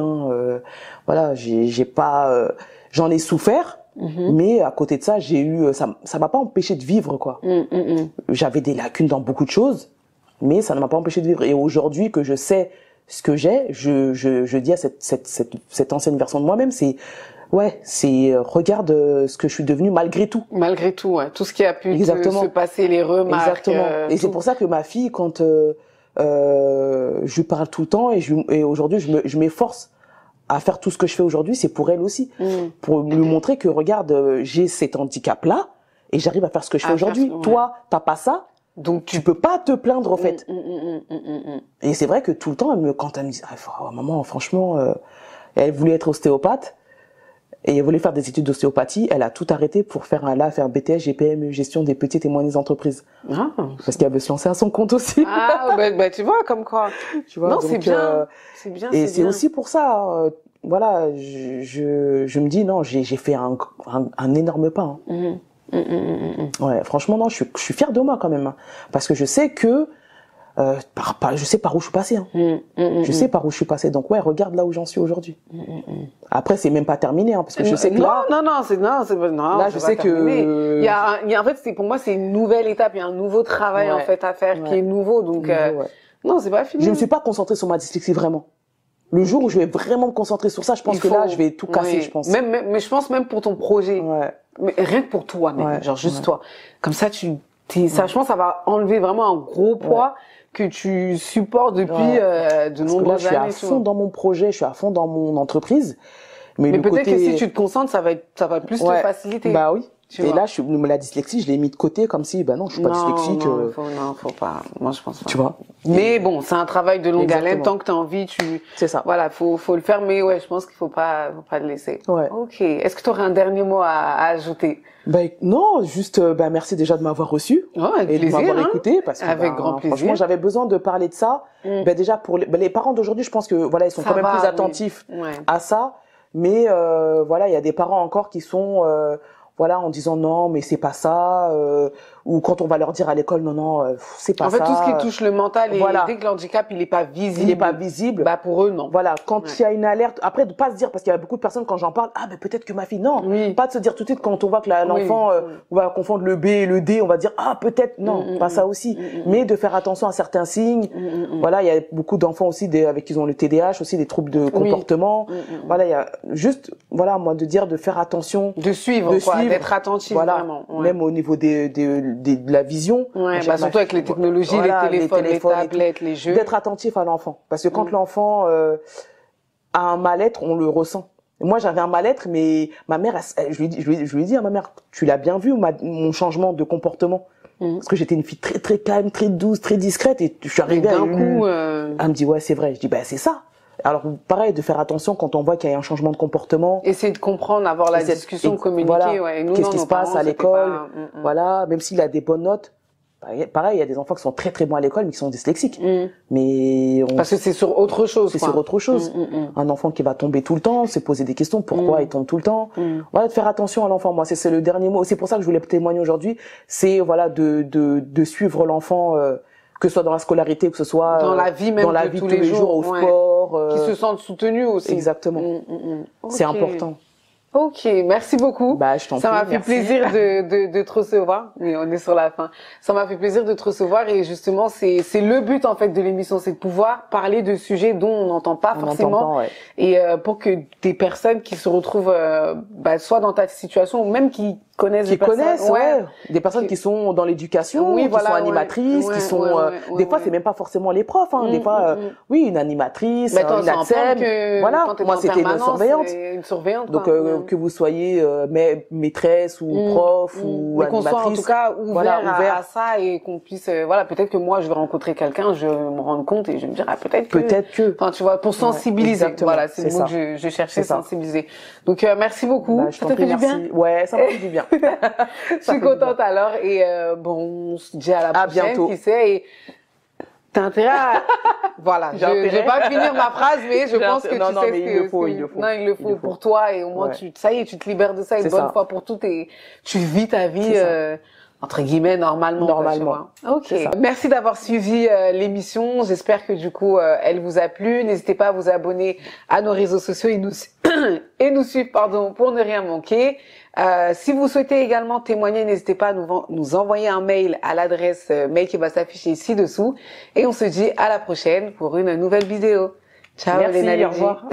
Voilà, j'ai pas, j'en ai souffert. Mais à côté de ça, j'ai eu, ça m'a pas empêché de vivre, quoi. J'avais des lacunes dans beaucoup de choses, mais ça ne m'a pas empêché de vivre. Et aujourd'hui que je sais ce que j'ai, je dis à cette ancienne version de moi-même, c'est regarde ce que je suis devenue malgré tout. Malgré tout, ouais. Tout ce qui a pu se passer, les remarques. Exactement. Et c'est pour ça que ma fille, quand je lui parle tout le temps et aujourd'hui je m'efforce à faire tout ce que je fais aujourd'hui, c'est pour elle aussi, pour lui montrer que regarde, j'ai cet handicap-là et j'arrive à faire ce que je fais aujourd'hui. Toi, t'as pas ça, donc tu peux pas te plaindre, en fait. Et c'est vrai que tout le temps, quand elle me dit, maman, franchement, elle voulait être ostéopathe et elle voulait faire des études d'ostéopathie, elle a tout arrêté pour faire BTS, GPM, gestion des petites et moyennes entreprises. Parce qu'elle veut se lancer à son compte aussi. Tu vois, comme quoi. Tu vois, non, c'est bien. C'est bien. Et c'est aussi pour ça, voilà, je me dis, non, j'ai fait un énorme pas. Ouais, franchement, non, je suis fière de moi quand même. Parce que je sais que, je sais par où je suis passée. Je sais par où je suis passée. Donc ouais, regarde là où j'en suis aujourd'hui. Après, c'est même pas terminé, parce que je sais que là. Non, là, je sais que. En fait, pour moi, c'est une nouvelle étape. Il y a un nouveau travail, en fait, à faire qui est nouveau. Donc, non, c'est pas fini. Je me suis pas concentrée sur ma dyslexie vraiment. Le jour où je vais vraiment me concentrer sur ça, je pense que là, je vais tout casser, je pense. Mais je pense même pour ton projet. Mais rien que pour toi, même. Genre, juste toi. Comme ça, ça, je pense, ça va enlever vraiment un gros poids que tu supportes depuis de nombreuses années. Je suis à fond dans mon projet, je suis à fond dans mon entreprise. Mais peut-être que si tu te concentres, ça va plus te faciliter. Bah oui. Et là, la dyslexie, je l'ai mis de côté comme si, non, je suis pas dyslexique. Non, faut pas. Moi, je pense pas. Tu vois. Mais bon, c'est un travail de longue haleine. Tant que t'as envie, c'est ça. Voilà, faut le faire. Mais ouais, je pense qu'il faut pas le laisser. Ok. Est-ce que tu aurais un dernier mot à ajouter? Non, juste, merci déjà de m'avoir reçu. Avec et plaisir, de m'avoir écouté parce que, avec grand plaisir. Franchement, j'avais besoin de parler de ça. Déjà pour les parents d'aujourd'hui, je pense que, voilà, ils sont quand même plus attentifs à ça. Mais, voilà, il y a des parents encore qui sont, en disant non, mais c'est pas ça, ou quand on va leur dire à l'école non, c'est pas ça. En fait, tout ce qui touche le mental et dès que l'handicap il est pas visible, bah pour eux non. Voilà, quand il y a une alerte, après de pas se dire, parce qu'il y a beaucoup de personnes quand j'en parle, peut-être que ma fille non, pas de se dire tout de suite quand on voit que l'enfant on va confondre le B et le D, on va dire peut-être non, pas ça aussi, mais de faire attention à certains signes. Voilà, il y a beaucoup d'enfants aussi avec qui ont le TDAH aussi, des troubles de comportement. Voilà, il y a juste moi de dire de faire attention, de suivre, d'être attentif vraiment. Même au niveau de la vision. Surtout avec les technologies, les téléphones, les tablettes, les jeux. D'être attentif à l'enfant. Parce que quand l'enfant a un mal-être, on le ressent. Moi, j'avais un mal-être, mais ma mère, je lui ai dit à ma mère, tu l'as bien vu, mon changement de comportement. Parce que j'étais une fille très, très calme, très douce, très discrète, et je suis arrivée à une... Elle me dit, ouais, c'est vrai. Je dis, c'est ça. Alors, pareil, de faire attention quand on voit qu'il y a un changement de comportement. Essayer de comprendre, avoir la discussion, communiquer. Qu'est-ce qui se passe à l'école. Voilà, même s'il a des bonnes notes. Pareil, il y a des enfants qui sont très très bons à l'école mais qui sont dyslexiques. Mais parce que c'est sur autre chose. C'est sur autre chose. Un enfant qui va tomber tout le temps, se poser des questions, pourquoi il tombe tout le temps. Voilà, de faire attention à l'enfant. Moi, c'est le dernier mot. C'est pour ça que je voulais témoigner aujourd'hui. C'est de suivre l'enfant, que ce soit dans la scolarité, que ce soit dans la vie même, dans la vie tous les jours, au sport. Qui se sentent soutenus aussi. Exactement. C'est important. Ok, merci beaucoup. Je t'en prie. Ça m'a fait plaisir de te recevoir. Oui, on est sur la fin. Ça m'a fait plaisir de te recevoir et justement c'est le but en fait de l'émission, c'est de pouvoir parler de sujets dont on n'entend pas forcément et pour que des personnes qui se retrouvent soit dans ta situation ou même qui connaissent des personnes qui sont dans l'éducation, qui sont animatrices, qui sont des fois c'est même pas forcément les profs, des fois une animatrice, une ATSEM, voilà, moi c'était une surveillante. Donc que vous soyez maîtresse ou prof ou animatrice, qu'on soit en tout cas ouvert à ça et qu'on puisse peut-être que moi je vais rencontrer quelqu'un, je vais me rendre compte et je vais me dire peut-être que enfin tu vois, pour sensibiliser, voilà, c'est le mot que je cherchais, sensibiliser. Donc merci beaucoup. Ça t'a fait du bien? Ouais, ça m'a fait du bien. Je suis contente alors et on se dit à la prochaine, bientôt. Qui sait, et T'as intérêt à... Voilà, je vais pas finir ma phrase, mais je pense que tu sais ce que... il le faut. Non, il le faut pour toi, et au moins, ça y est, tu te libères de ça une bonne fois pour toutes, et tu vis ta vie... entre guillemets, normalement. Ok. Merci d'avoir suivi l'émission. J'espère que du coup, elle vous a plu. N'hésitez pas à vous abonner à nos réseaux sociaux et nous suivre, pour ne rien manquer. Si vous souhaitez également témoigner, n'hésitez pas à nous envoyer un mail à l'adresse mail qui va s'afficher ci-dessous. Et on se dit à la prochaine pour une nouvelle vidéo. Ciao, merci, Léna, au revoir.